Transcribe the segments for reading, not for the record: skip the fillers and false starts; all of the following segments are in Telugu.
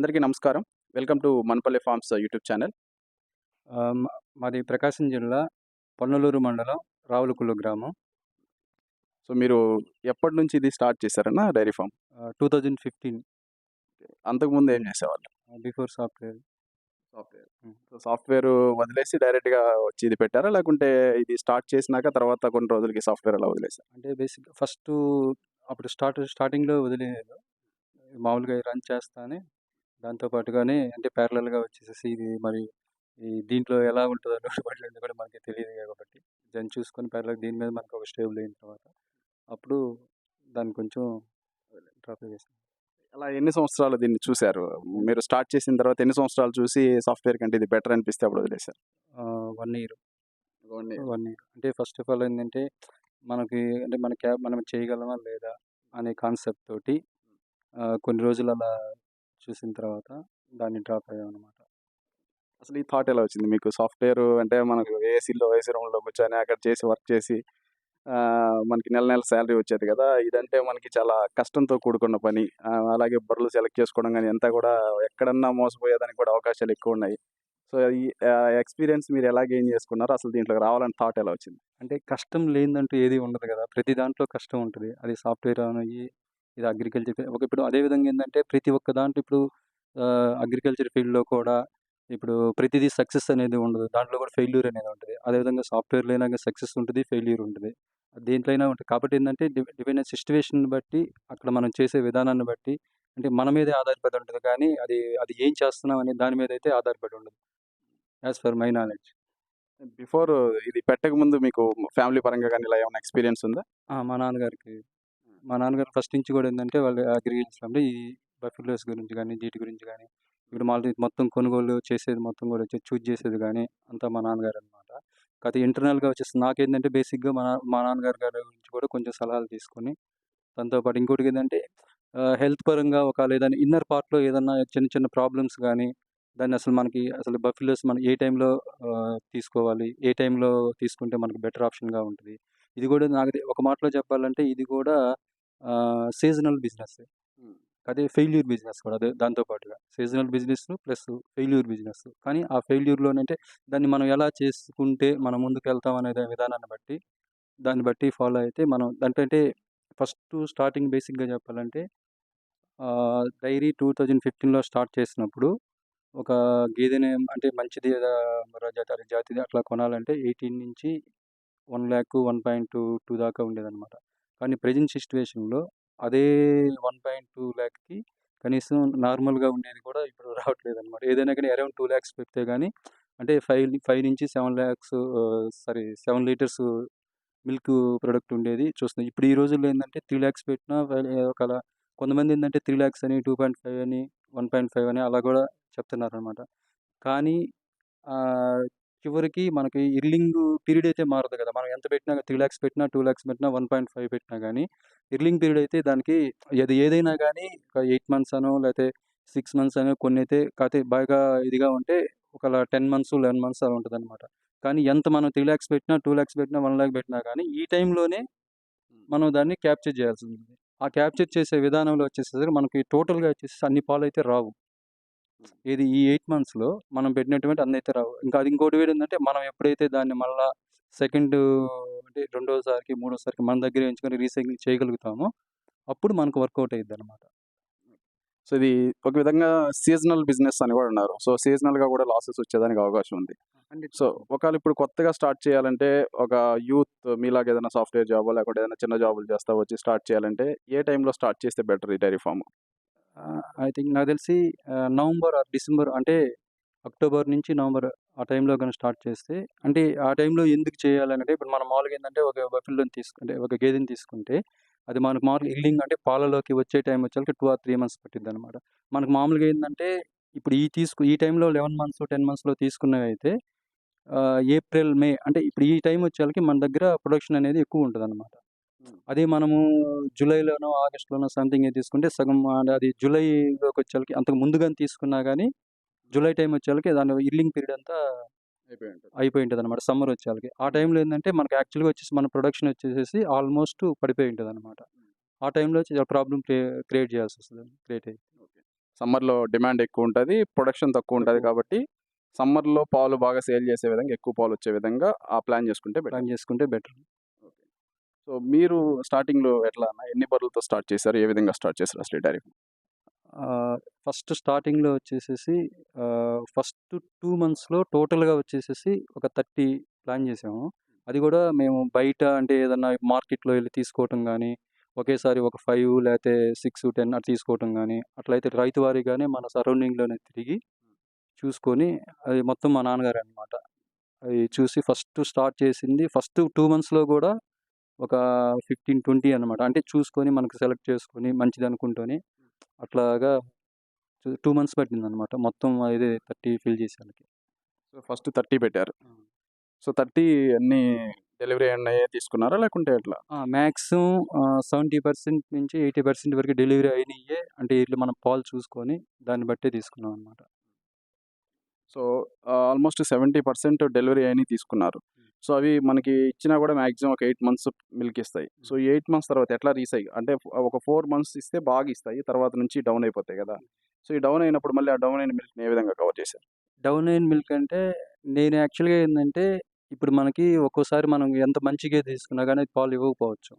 అందరికీ నమస్కారం. Welcome to మనపల్లె forms YouTube channel. ఆహ్, మ మాది ప్రకాశం జిల్లా పొన్నలూరు మండలం రావులకులు గ్రామం. సో, మీరు ఎప్పటినుంచి ఇది స్టార్ట్ చేశారన్నా డైరీ ఫార్మ్? 2015 అంతకుముందు ఏం చేసేవాళ్ళు? Before software. సాఫ్ట్‌వేర్. హ్మ్. సో, సాఫ్ట్‌వేర్ వదిలేసి డైరెక్ట్‌గా వచ్చి ఇది పెట్టారా? లేకుంటే ఇది స్టార్ట్ చేసినాక తర్వాత కొన్ని రోజులకి సాఫ్ట్‌వేర్ అలా వదిలేసారా? అంటే బేసిక్‌గా అప్పుడు స్టార్టింగ్‌లో వదిలేయలేదు. మామూలుగా రన్ చేస్తానే దాంతో పాటుగానే అంటే ప్యారలెల్‌గా వచ్చేసేసి ఇది మరి దీంట్లో ఎలా ఉంటదో అందుబాటులో కూడా మనకి తెలీదు కాబట్టి దాన్ని చూసుకొని ప్యారలెల్‌గా దీని మీద మనకు ఒక స్టేబుల్ అయిన తర్వాత అప్పుడు దాన్ని కొంచెం డ్రాప్ చేసాం. అలా ఎన్ని సంవత్సరాలు దీన్ని చూసారు? మీరు స్టార్ట్ చేసిన తర్వాత ఎన్ని సంవత్సరాలు చూసి సాఫ్ట్‌వేర్ కంటే ఇది బెటర్ అనిపిస్తే అప్పుడు వదిలేసారు? 1 ఇయర్. 1 ఇయర్. 1 ఇయర్. అంటే ఫస్ట్ ఆఫ్ ఆల్ ఏందంటే మనకి అంటే మనం చేయగలమా లేదా అనే కాన్సెప్ట్ తోటి కొన్ని రోజులు అలా చూసిన తర్వాత దాన్ని డ్రాప్ అయ్యామనమాట. అసలు ఈ థాట్ ఎలా వచ్చింది మీకు? సాఫ్ట్‌వేర్ అంటే మనకు ఏసీ రూమ్‌లో కూర్చొని అక్కడ చేసి వర్క్ చేసి మనకి నెల నెల సాలరీ వచ్చేది గదా! ఇదంటే మనకి చాలా కష్టంతో కూడుకున్న పని. అలాగే బర్రెలు సెలెక్ట్ చేసుకోవడం గాని అంతా గూడా ఎక్కడన్నా మోసపోయేదానికి కూడా అవకాశాలు ఎక్కువున్నాయి. సో, ఈ ఎక్స్‌పీరియన్స్ మీరు ఎలా గెయిన్ చేసుకున్నారు? అసలు దీంట్లోకి రావాలని థాట్ ఎలా వచ్చింది? అంటే కష్టం లేనిదంటూ ఏది ఉండదు గదా! ప్రతి దాంట్లో కష్టం ఉంటది. అది సాఫ్ట్‌వేర్ అవనియ్యి, ఇది అగ్రికల్చర్ ఇప్పుడు అదే విధంగా ఏందంటే ప్రతి ఒక్క దాంట్లో ఇప్పుడు అగ్రికల్చర్ ఫీల్డ్‌లో కూడా ఇప్పుడు ప్రతిదీ సక్సెస్ అనేది ఉండదు. దాంట్లో కూడా ఫెయిల్యూర్ అనేది ఉంటది. అదేవిధంగా సాఫ్ట్‌వేర్‌లో అయినా సక్సెస్ ఉంటది, ఫెయిల్యూర్ ఉంటది. దేంట్లో అయినా ఉంటది. కాబట్టి ఏందంటే డిపెండ్ అయిన సిట్యుయేషన్‌ని బట్టి, అక్కడ మనం చేసే విధానాన్ని బట్టి అంటే మన మీదే ఆధారపడి ఉంటది కానీ అది అది ఏం చేస్తున్నాం అనే దాని మీద అయితే ఆధారపడి ఉండదు. As per my knowledge. Before ఇది పెట్టకముందు మీకు ఫ్యామిలీ పరంగా గాని ఇలా ఏమన్నా ఎక్స్‌పీరియన్స్ ఉందా? మా నాన్నగారికి మా నాన్నగారు ఫస్ట్ నుంచి కూడా ఏందంటే వాళ్ళు అగ్రికల్చర్ అంటే ఈ బఫెలోస్ గురించి గానీ, వీటి గురించి గానీ, ఇప్పుడు మాది మొత్తం కొనుగోలు చేసేది మొత్తం కూడా చూజ్ చేసేది గానీ అంతా మా నాన్నగారనమాట. కాకపోతే ఇంటర్నల్‌గా వచ్చేసి నాకేందంటే బేసిక్‌గా మా నాన్నగారి గారి గురించి కూడా కొంచెం సలహాలు తీసుకొని, దాంతో పాటు ఇంకోటిగేందంటే హెల్త్ పరంగా ఏదైనా ఇన్నర్ పార్ట్‌లో ఏదన్నా చిన్న చిన్న ప్రాబ్లమ్స్ గానీ, దాన్ని అసలు బఫెలోస్ మనం ఏ టైంలో తీసుకోవాలి? ఏ టైంలో తీసుకుంటే మనకు బెటర్ ఆప్షన్‌గా ఉంటది? ఇది గూడా ఒక మాటలో చెప్పాలంటే ఇది గూడా సీజనల్ బిజినెస్సే. హ్మ్. అదే ఫెయిల్యూర్ బిజినెస్ కూడా అదే దాంతో పాటుగా. Seasonal business plus failure business. కానీ ఆ ఫెయిల్యూర్‌లోనంటే దాన్ని మనం ఎలా చేసుకుంటే మనం ముందుకెళ్తాం అనే విధానాన్ని బట్టి, దాన్ని బట్టి ఫాలో అయితే మనం అంటే స్టార్టింగ్ బేసిక్‌గా చెప్పాలంటే డైరీ 2015లో స్టార్ట్ చేసినప్పుడు ఒక గేదెని అంటే మంచిది మరో జాతిది అట్లా కొనాలంటే 18 నుంచి 1,00,000, 1.22 దాకా ఉండేదనమాట. కానీ ప్రెజెంట్ సిట్యుయేషన్‌లో అదే 1.2 కనీసం నార్మల్‌గా ఉండేది కూడా ఇప్పుడు రావట్లేదనమాట. ఏదైనా గానీ అరౌండ్ 2,00,000 పెడితే గానీ అంటే 7 లీటర్స్ మిల్క్ ప్రొడక్ట్ ఉండేది చూస్తున్నాం. ఇప్పుడు ఈ రోజుల్లో ఏందంటే 3,00,000 పెట్టినా కొంతమందేందంటే 3,00,000 అని, 2.5 అని, 1.5 అని అలా గూడా చెప్తున్నారనమాట. కానీ ఆహ్, చివరికి మనకి ఇర్లింగ్ పీరియడ్ అయితే మారదు గదా! మనం ఎంత పెట్టినా 3,00,000 పెట్టినా, 2,00,000 పెట్టినా, 1.5 పెట్టినా గానీ, ఇర్లింగ్ పీరియడ్ అయితే దానికి అది ఏదైనా గానీ ఒక 8 మంత్స్ అనో లేతే 6 మంత్స్ అనో కొన్నైతే కాతే బాగా ఇదిగా ఉంటే ఒకలా 10 మంత్స్, 11 మంత్స్ అలా ఉంటదనమాట. కానీ ఎంత మనం 3,00,000 పెట్టినా, 2,00,000 పెట్టినా, 1,00,000 పెట్టినా గానీ ఈ టైంలోనే హ్మ్. మనం దాన్ని క్యాప్చర్ జేయాల్సింది. ఆ క్యాప్చర్ చేసే విధానంలో వచ్చేసేసరికి మనకి టోటల్‌గా వచ్చేసి అన్ని పాలైతే రావు. హ్మ్. ఏది ఈ 8 మంత్స్‌లో మనం పెట్టినటువంటి అన్నయితే రావు. ఇంకా అది ఇంకోటి వేరేందంటే మనం ఎప్పుడైతే దాన్ని మళ్ళా సెకండు అంటే రెండోసారికి, మూడోసారికి మన దగ్గరే ఉంచుకొని రీసైక్లింగ్ చేయగలుగుతామో అప్పుడు మనకు వర్కౌట్ అయిద్దనమాట. సో, ఇది ఒక విధంగా సీజనల్ బిజినెస్ అని గూడా అన్నారు. సో, సీజనల్‌గా గూడా లాసెస్ వచ్చేదానికి అవకాశం ఉంది. సో, 100%. ఒకవేళ ఇప్పుడు కొత్తగా స్టార్ట్ చేయాలంటే ఒక యూత్ మీలాగా ఏదైనా సాఫ్ట్‌వేర్ జాబో లేకపోతే ఏదైనా చిన్న జాబులు చేస్తా వచ్చి స్టార్ట్ చేయాలంటే ఏ టైంలో స్టార్ట్ చేస్తే బెటర్ ఈ డైరీ ఫార్మ్? ఐ థింక్ నాకు తెలిసి నవంబర్ ఆర్ డిసెంబర్ అంటే అక్టోబర్ నుంచి నవంబర్ ఆ టైంలో గాని స్టార్ట్ చేస్తే అంటే ఆ టైంలో ఎందుకు చేయాలనంటే ఇప్పుడు మనం మామూలుగా ఏందంటే ఒక బఫెలోని తీసుకుంటే ఒక గేదెని తీసుకుంటే అది మనకు మామూలుగా ఇల్లింగ్ అంటే పాలలోకి వచ్చే టైం వచ్చేసరికి 2 ఆర్ 3 మంత్స్ పట్టిద్దనమాట. మనకు మామూలుగా ఏందంటే ఇప్పుడు ఈ టైంలో 11 మంత్స్, 10 మంత్స్‌లో తీసుకున్నవైతే ఏప్రిల్, మే అంటే ఇప్పుడు ఈ టైం వచ్చేసరికి మన దగ్గర ప్రొడక్షన్ అనేది ఎక్కువుంటదనమాట. హ్మ్. అదే మనము జులైలోనో, ఆగస్ట్‌లోనో సంథింగ్ తీసుకుంటే సగం అది జులైలోకొచ్చేసరికి అంతకు ముందు గాని తీసుకున్నా గాని జులై టైమ్ వచ్చేసరికి దాని ఇల్లింగ్ పీరియడ్ అంతా అయిపోయి ఉంటది. అయిపోయి ఉంటదనమాట. సమ్మర్ వచ్చేసరికి. ఆ హ్మ్. టైంలో ఏందంటే మనకి యాక్చువల్‌గా వచ్చేసి మన ప్రొడక్షన్ వచ్చేసేసి ఆల్‌మోస్ట్ పడిపోయి ఉంటదనమాట. హ్మ్. ఆ టైంలో ప్రాబ్లమ్ క్రియేట్ చేయాల్సొస్తది. క్రియేట్ అయ్యి. ఓకే. సమ్మర్‌లో డిమాండ్ ఎక్కువుంటది. ప్రొడక్షన్ తక్కువుంటది తక్కువ. కాబట్టి, సమ్మర్‌లో పాలు బాగా సేల్ చేసే విధంగా, ఎక్కువ పాలొచ్చే విధంగా ప్లాన్ చేసుకుంటే బెటర్. ప్లాన్ చేసుకుంటే బెటర్. ఓకే. సో, మీరు స్టార్టింగ్‌లో ఎట్లా అన్న? ఎన్ని బర్రెలతో స్టార్ట్ చేశారు? ఏ విధంగా స్టార్ట్ చేశారు అసలు ఈ డైరీ? ఫస్ట్ స్టార్టింగ్‌లో వచ్చేసేసి ఫస్ట్ 2 మంత్స్‌లో టోటల్‌గా వచ్చేసేసి ఒక 30 ప్లాన్ చేసాము. అది కూడా మేము బయట అంటే ఏదన్నా మార్కెట్‌లో ఎళ్లి తీసుకోవటం గానీ, ఒకేసారి ఒక 5 లేతే 6, 10 అట్లా తీసుకోవటం గానీ, అట్లయితే రైతు వారీగానే మన సరౌండింగ్‌లోనే తిరిగి చూసుకొని, అది మొత్తం మా నాన్నగారే అన్నమాట. అయి చూసి ఫస్ట్ స్టార్ట్ చేసింది ఫస్ట్ 2 మంత్స్‌లో గూడా ఒక 15, 20 అన్నమాట. అంటే చూసుకొని మనకు సెలెక్ట్ చేసుకొని మంచిదనుకుంటూని అట్లాగా 2 మంత్స్ పట్టిందనమాట. మొత్తం ఇదే 30 ఫిల్ చేసేయాలకి. సో, ఫస్ట్ 30 పెట్టారు. హ్మ్. సో, 30 అన్నీ డెలివరీ అన్నయ్యే తీసుకున్నారా? లేకుంటే ఎట్లా? మాక్సిమం 70% నుంచి 80% వరకు డెలివరీ అయినయ్యే. అంటే ఇట్లా మనం పాలు చూసుకొని దాన్ని బట్టే తీసుకున్నాం అనమాట. సో, ఆల్‌మోస్ట్ 70% డెలివరీ అయినయి తీసుకున్నారు. హ్మ్. సో, అవి మనకి ఇచ్చినా గూడా మాక్సిమం ఒక 8 మంత్స్ మిల్క్ ఇస్తాయి. సో, హ్మ్. ఈ 8 మంత్స్ తర్వాత ఎట్లా అంటే ఒక 4 మంత్స్ ఇస్తే బాగా ఇస్తాయి. తర్వాత నుంచి డౌన్ అయిపోతాయి గదా! సో, ఈ డౌన్ అయినప్పుడు మళ్ళీ ఆ డౌన్ అయిన మిల్క్‌ని ఏ విధంగా కవర్ చేశారు? డౌన్ అయిన మిల్క్ అంటే నేను యాక్చువల్‌గా ఏందంటే, ఇప్పుడు మనకి ఒక్కోసారి మనం ఎంత మంచి గేదె తీసుకున్నా గానీ అది పాలు ఇవ్వకపోవచ్చు.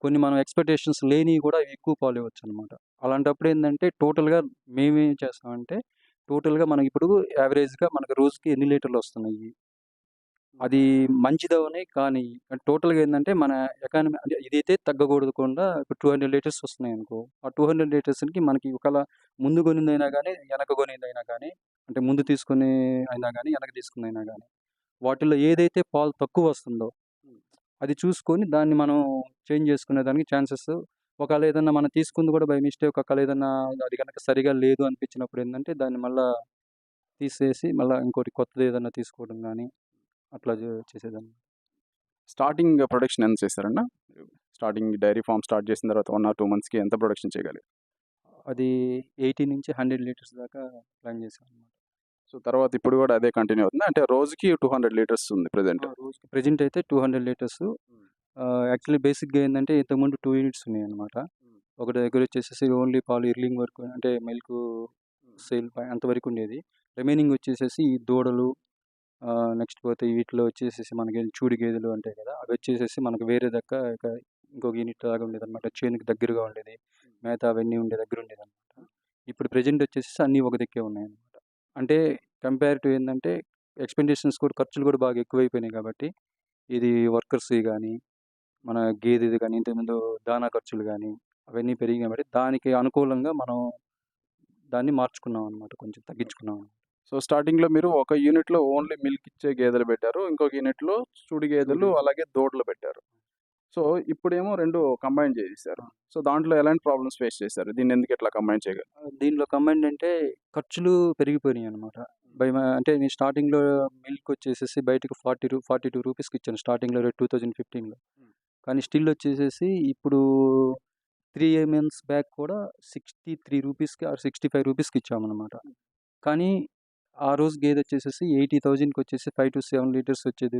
కొన్ని మనం ఎక్స్‌పెక్టేషన్స్ లేనివి గూడా ఎక్కువ పాలు ఇవ్వచ్చనమాట. అలాంటప్పుడు ఏందంటే టోటల్‌గా మేమేం చేస్తామంటే, టోటల్‌గా మనకిప్పుడు యావరేజ్‌గా మనకు రోజుకి ఎన్ని లీటర్‌లొస్తున్నాయి? అది మంచిదవని కానీ టోటల్‌గా ఏందంటే మన ఎకానమీ అంటే ఇదైతే తగ్గకూడదుకుండా ఇప్పుడు 200 లీటర్స్ వస్తున్నాయనుకో, ఆ 200 లీటర్స్‌కి మనకి ఒకళ ముందు కొనిందైనా గానీ, వెనక కొనిందైనా గానీ, అంటే ముందు తీసుకొని అయినా గానీ, వెనక తీసుకుందైనా గానీ, వాటిల్లో ఏదైతే పాలు తక్కువొస్తుందో, అది చూసుకొని దాన్ని మనం చేంజ్ చేసుకునే దానికి ఛాన్సెస్ ఒకవేళ ఏదన్నా మనం తీసుకుంది కూడా బై మిస్టేక్ ఒకవేళ ఏదన్నా అది గనక సరిగా లేదు అనిపించినప్పుడు ఏందంటే, దాన్ని మళ్ళా తీసేసి మళ్ళా ఇంకోటి కొత్తదేదన్నా తీసుకోవడం గానీ, అట్లా చేసేదాన్ని. స్టార్టింగ్ ప్రొడక్షన్ ఎంత చేశారన్న? స్టార్టింగ్ డైరీ ఫార్మ్ స్టార్ట్ చేసిన తర్వాత 1 ఆర్ 2 మంత్స్‌కి ఎంత ప్రొడక్షన్ చేయగలిగారు? అది 80-100 లీటర్స్ దాకా ప్లాన్ చేశామనమాట. సో, తర్వాత ఇప్పుడు గూడా అదే కంటిన్యూ అవుతుందా? అంటే రోజుకి 200 లీటర్స్ ఉంది ప్రెజెంట్. రోజుకి ప్రెజెంట్ అయితే 200 లీటర్స్. హ్మ్. యాక్చువల్లీ బేసిక్‌గా ఏందంటే ఇంతకుముందు 2 యూనిట్స్ ఉన్నాయన్నమాట. హ్మ్. ఒకటి దగ్గరొచ్చేసేసి ఓన్లీ పాలు ఇర్లింగ్ వరకు అంటే మిల్కు హ్మ్. సేల్ అంతవరకు ఉండేది. రిమైనింగ్ వచ్చేసేసి ఈ దూడలు నెక్స్ట్ పోతే వీటిలో వచ్చేసేసి మనకి చూడి గేదెలు ఉంటాయి కదా! అవొచ్చేసేసి మనకు వేరే ఇక ఇంకొక యూనిట్ లాగా ఉండేదన్నమాట. చేనుకి దగ్గరగా ఉండేది. మేత అవన్నీ ఉండే దగ్గర ఉండేదన్నమాట. ఇప్పుడు ప్రెజెంట్ వచ్చేసేసి అన్నీ ఒక దిక్కే ఉన్నాయన్నమాట. అంటే కంపేర్ టు ఏందంటే ఎక్స్‌పెండిచర్స్ కూడా ఖర్చులు కూడా బాగా ఎక్కువైపోయినాయి కాబట్టి, ఇది వర్కర్స్‌వి గానీ, మన గేదెది గానీ, ఇంతకుముందు దానా ఖర్చులు గానీ, అవన్నీ పెరిగినాయి కాబట్టి దానికి అనుకూలంగా మనం దాన్ని మార్చుకున్నాం అన్నమాట. కొంచెం తగ్గించుకున్నాం. సో, స్టార్టింగ్‌లో మీరు ఒక యూనిట్‌లో ఓన్లీ మిల్క్ ఇచ్చే గేదెలు పెట్టారు. ఇంకొక యూనిట్‌లో చూడి గేదెలు, చూడు అలాగే దూడలు పెట్టారు. సో, ఇప్పుడేమో 2 కంబైన్ చేసేసారు. ఆ! సో, దాంట్లో ఎలాంటి ప్రాబ్లమ్స్ ఫేస్ చేశారు? దీన్నెందుకు ఇట్లా కంబైన్ చేయగలరు? దీనిలో కంబైన్డ్ అంటే ఖర్చులు పెరిగిపోయినాయన్నమాట. అంటే నేను స్టార్టింగ్‌లో మిల్క్ వచ్చేసేసి బయటకి 42 రూపీస్‌కి ఇచ్చాను స్టార్టింగ్‌లో 2015లో. హ్మ్. కానీ స్టిల్ వచ్చేసేసి ఇప్పుడు 3 మంత్స్ బ్యాక్ కూడా 63 రూపీస్‌కి ఆర్ 65 రూపీస్‌కి ఇచ్చామన్నమాట. కానీ ఆ రోజు గేదొచ్చేసేసి 80,000కి వచ్చేసి 5-7 లీటర్స్ వచ్చేది.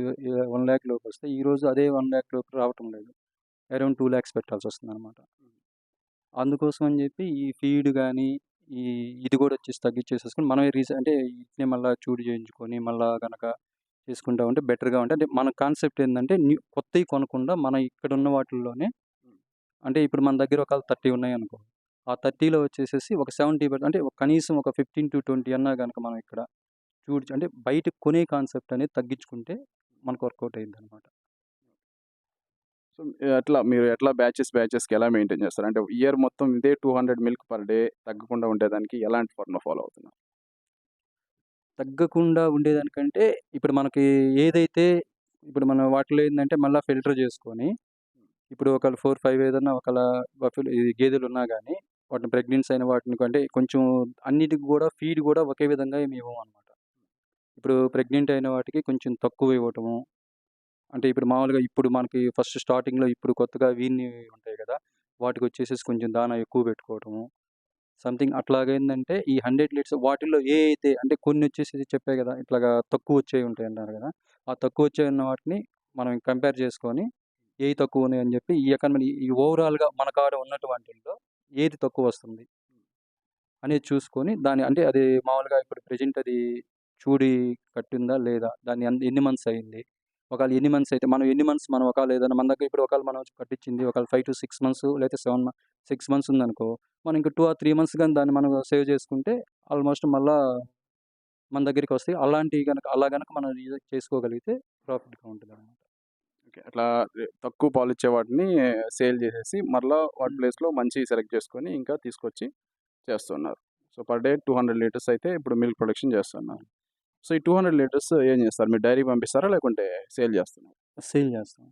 1,00,000 లోపొస్తే ఈరోజు అదే 1,00,000 లోపు రావటం లేదు. అరౌండ్ 2,00,000 పెట్టాల్సొస్తుందన్నమాట. అందుకోసం అని జెప్పి ఈ ఫీడ్ గానీ, ఈ ఇది గూడా వచ్చేసి తగ్గిచ్చేసేసుకొని మనమే అంటే ఇట్నే మళ్ళా చూడు చేయించుకొని మళ్ళా గనక చేసుకుంటా ఉంటే బెటర్‌గా ఉంటే అంటే మన కాన్సెప్ట్ ఏందంటే కొత్తయి కొనకుండా మన ఇక్కడున్న వాటిల్లోనే హ్మ్. అంటే ఇప్పుడు మన దగ్గర ఒకవేళ 30 ఉన్నాయనుకో. ఆ 30లో వచ్చేసేసి ఒక 70 అంటే కనీసం ఒక 15-20 అన్నా గనక మనం ఇక్కడ అంటే బయట కొనే కాన్సెప్ట్ అనేది తగ్గించుకుంటే మనకు వర్కౌట్ అయిద్దనమాట. సో, మీరు ఎట్లా బ్యాచెస్‌కి ఎలా మెయింటైన్ చేస్తారు? అంటే ఇయర్ మొత్తం ఇదే 200 మిల్క్ పర్ డే తగ్గకుండా ఉండేదానికి ఎలాంటి ఫార్ములా ఫాలో అవుతున్నారు? తగ్గకుండా ఉండేదానికంటే ఇప్పుడు మనకి ఏదైతే ఇప్పుడు మన వాటిలో ఏందంటే మళ్ళా ఫిల్టర్ చేసుకొని, ఇప్పుడు ఒకవేళ 4, 5 ఏదన్నా ఈ గేదెలున్నా గానీ, వాటిని ప్రెగ్నెన్సీ అయిన వాటిని అంటే కొంచెం అన్నిటికి గూడా ఫీడ్ గూడా ఒకే విధంగా ఏమి ఇవ్వమనమాట. ఇప్పుడు ప్రెగ్నెంట్ అయిన వాటికి కొంచెం తక్కువ ఇవ్వటము. అంటే ఇప్పుడు మామూలుగా ఇప్పుడు మనకి ఫస్ట్ స్టార్టింగ్‌లో ఇప్పుడు కొత్తగా ఉంటాయి గదా! వాటికొచ్చేసేసి కొంచెం దానా ఎక్కువ పెట్టుకోవటము. సంథింగ్ అట్లాగేందంటే ఈ 100 లీటర్స్ వాటిల్లో ఏ అయితే అంటే కొన్నొచ్చేసి చెప్పా గదా! ఇట్లాగా తక్కువొచ్చేయి ఉంటాయన్నారు గదా! ఆ తక్కువొచ్చేయి ఉన్న వాటిని మనం కంపేర్ చేసుకొని, ఏయి తక్కువున్నాయని జెప్పి ఈ ఓవరాల్‌గా మన కాడ ఉన్నటి వాటిల్లో ఏది తక్కువొస్తుంది అనేది చూసుకొని దాన్ని అంటే అది మామూలుగా ఇప్పుడు ప్రెజెంట్ అది చూడి కట్టిందా లేదా? దాన్ని ఎన్ని మంత్స్ అయింది? ఒకవేళ ఎన్ని మంత్స్ అయితే మనం ఎన్ని మంత్స్ మనం ఒకవేళ ఏదైనా మన దగ్గర ఇప్పుడు ఒకవేళ మనం కట్టించింది ఒకవేళ 5-6 మంత్స్ లేకపోతే 6 మంత్స్ ఉందనుకో, మనం ఇంక 2 ఆర్ 3 మంత్స్ గాని దాన్ని మనం సేవ్ చేసుకుంటే ఆల్మోస్ట్ మళ్ళా మన దగ్గరికొస్తాయి. అలా గనక మనం చేసుకోగలిగితే ప్రాఫిట్‌గా ఉంటదనమాట. ఓకే. అట్లా తక్కువ పాలిచ్చే వాటిని సేల్ చేసేసి మరలా వాటి హ్మ్. ప్లేస్‌లో మంచియి సెలెక్ట్ చేసుకొని ఇంకా తీసుకొచ్చి చేస్తున్నారు. సో, పర్ డే 200 లీటర్స్ అయితే ఇప్పుడు మిల్క్ ప్రొడక్షన్ చేస్తున్నారు. సో, ఈ 200 లీటర్స్ ఏం చేస్తారు? మీరు డైరీకి పంపిస్తారా? లేకుంటే సేల్ చేస్తున్నారా? సేల్ చేస్తాం.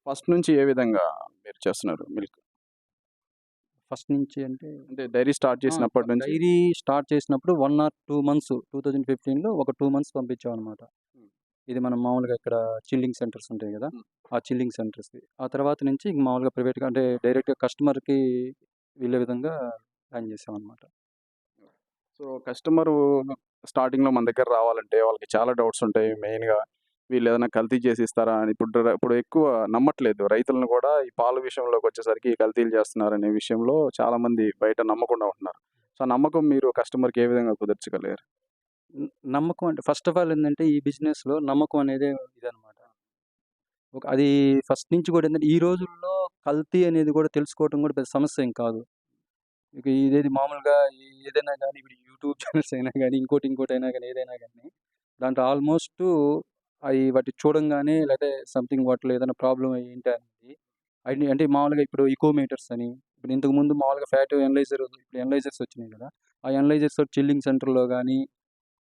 ఫస్ట్ నుంచి ఏ విధంగా మీరు చేస్తున్నారు మిల్క్? ఫస్ట్ నుంచి అంటే అంటే డైరీ స్టార్ట్ ఆ! చేసినప్పటి నుంచి డైరీ స్టార్ట్ చేసినప్పుడు 1 ఆర్ 2 మంత్స్ 2015లో ఒక 2 మంత్స్ పంపించామనమాట. హ్మ్. ఇది మనం మామూలుగా ఇక్కడ చిల్లింగ్ సెంటర్స్ ఉంటాయి గదా! హ్మ్. ఆ చిల్లింగ్ సెంటర్స్‌కి. ఆ తర్వాత నుంచి ఇంక మామూలుగా ప్రైవేట్‌గా అంటే డైరెక్ట్‌గా కస్టమర్‌కి వెళ్ళే విధంగా ప్లాన్ చేసామనమాట. సో, కస్టమరు స్టార్టింగ్‌లో మన దగ్గర రావాలంటే వాళ్ళకి చాలా డౌట్స్ ఉంటాయి. మెయిన్‌గా వీళ్ళేదైనా కల్తీ చేసి ఇస్తారా అని. ఇప్పుడు ఎక్కువ నమ్మట్లేదు. రైతులను కూడా ఈ పాల విషయంలోకొచ్చేసరికి కల్తీలు చేస్తున్నారనే విషయంలో చాలామంది బయట నమ్మకుండా ఉంటున్నారు. సో, ఆ నమ్మకం మీరు కస్టమర్‌కి ఏ విధంగా కుదర్చగలిగారు? నమ్మకం అంటే ఫస్ట్ ఆఫ్ ఆల్ ఏందంటే ఈ బిజినెస్‌లో నమ్మకం అనేదే ఇదనమాట. అది ఫస్ట్ నుంచి కూడా ఏందంటే ఈ రోజుల్లో కల్తీ అనేది కూడా తెలుసుకోవడం కూడా పెద్ద సమస్య ఏం కాదు. ఇక ఇదేది మామూలుగా ఏదైనా గానీ ఇప్పుడు యూట్యూబ్ ఛానెల్స్ అయినా గానీ, ఇంకోటైనా గానీ, ఏదైనా గానీ దాంట్లో ఆల్మోస్టు వాటి చూడంగానే లేతే సంథింగ్ వాటిలో ఏదైనా ప్రాబ్లమ్ ఏంటి అనేది అయి అంటే మామూలుగా ఇప్పుడు ఇకో మీటర్స్ అని, ఇప్పుడు ఇంతకుముందు మామూలుగా ఫ్యాట్ ఇప్పుడు ఎనలైజర్స్ వచ్చినాయి గదా! ఆ ఎనలైజర్స్ చిల్లింగ్ సెంటర్‌లో గానీ,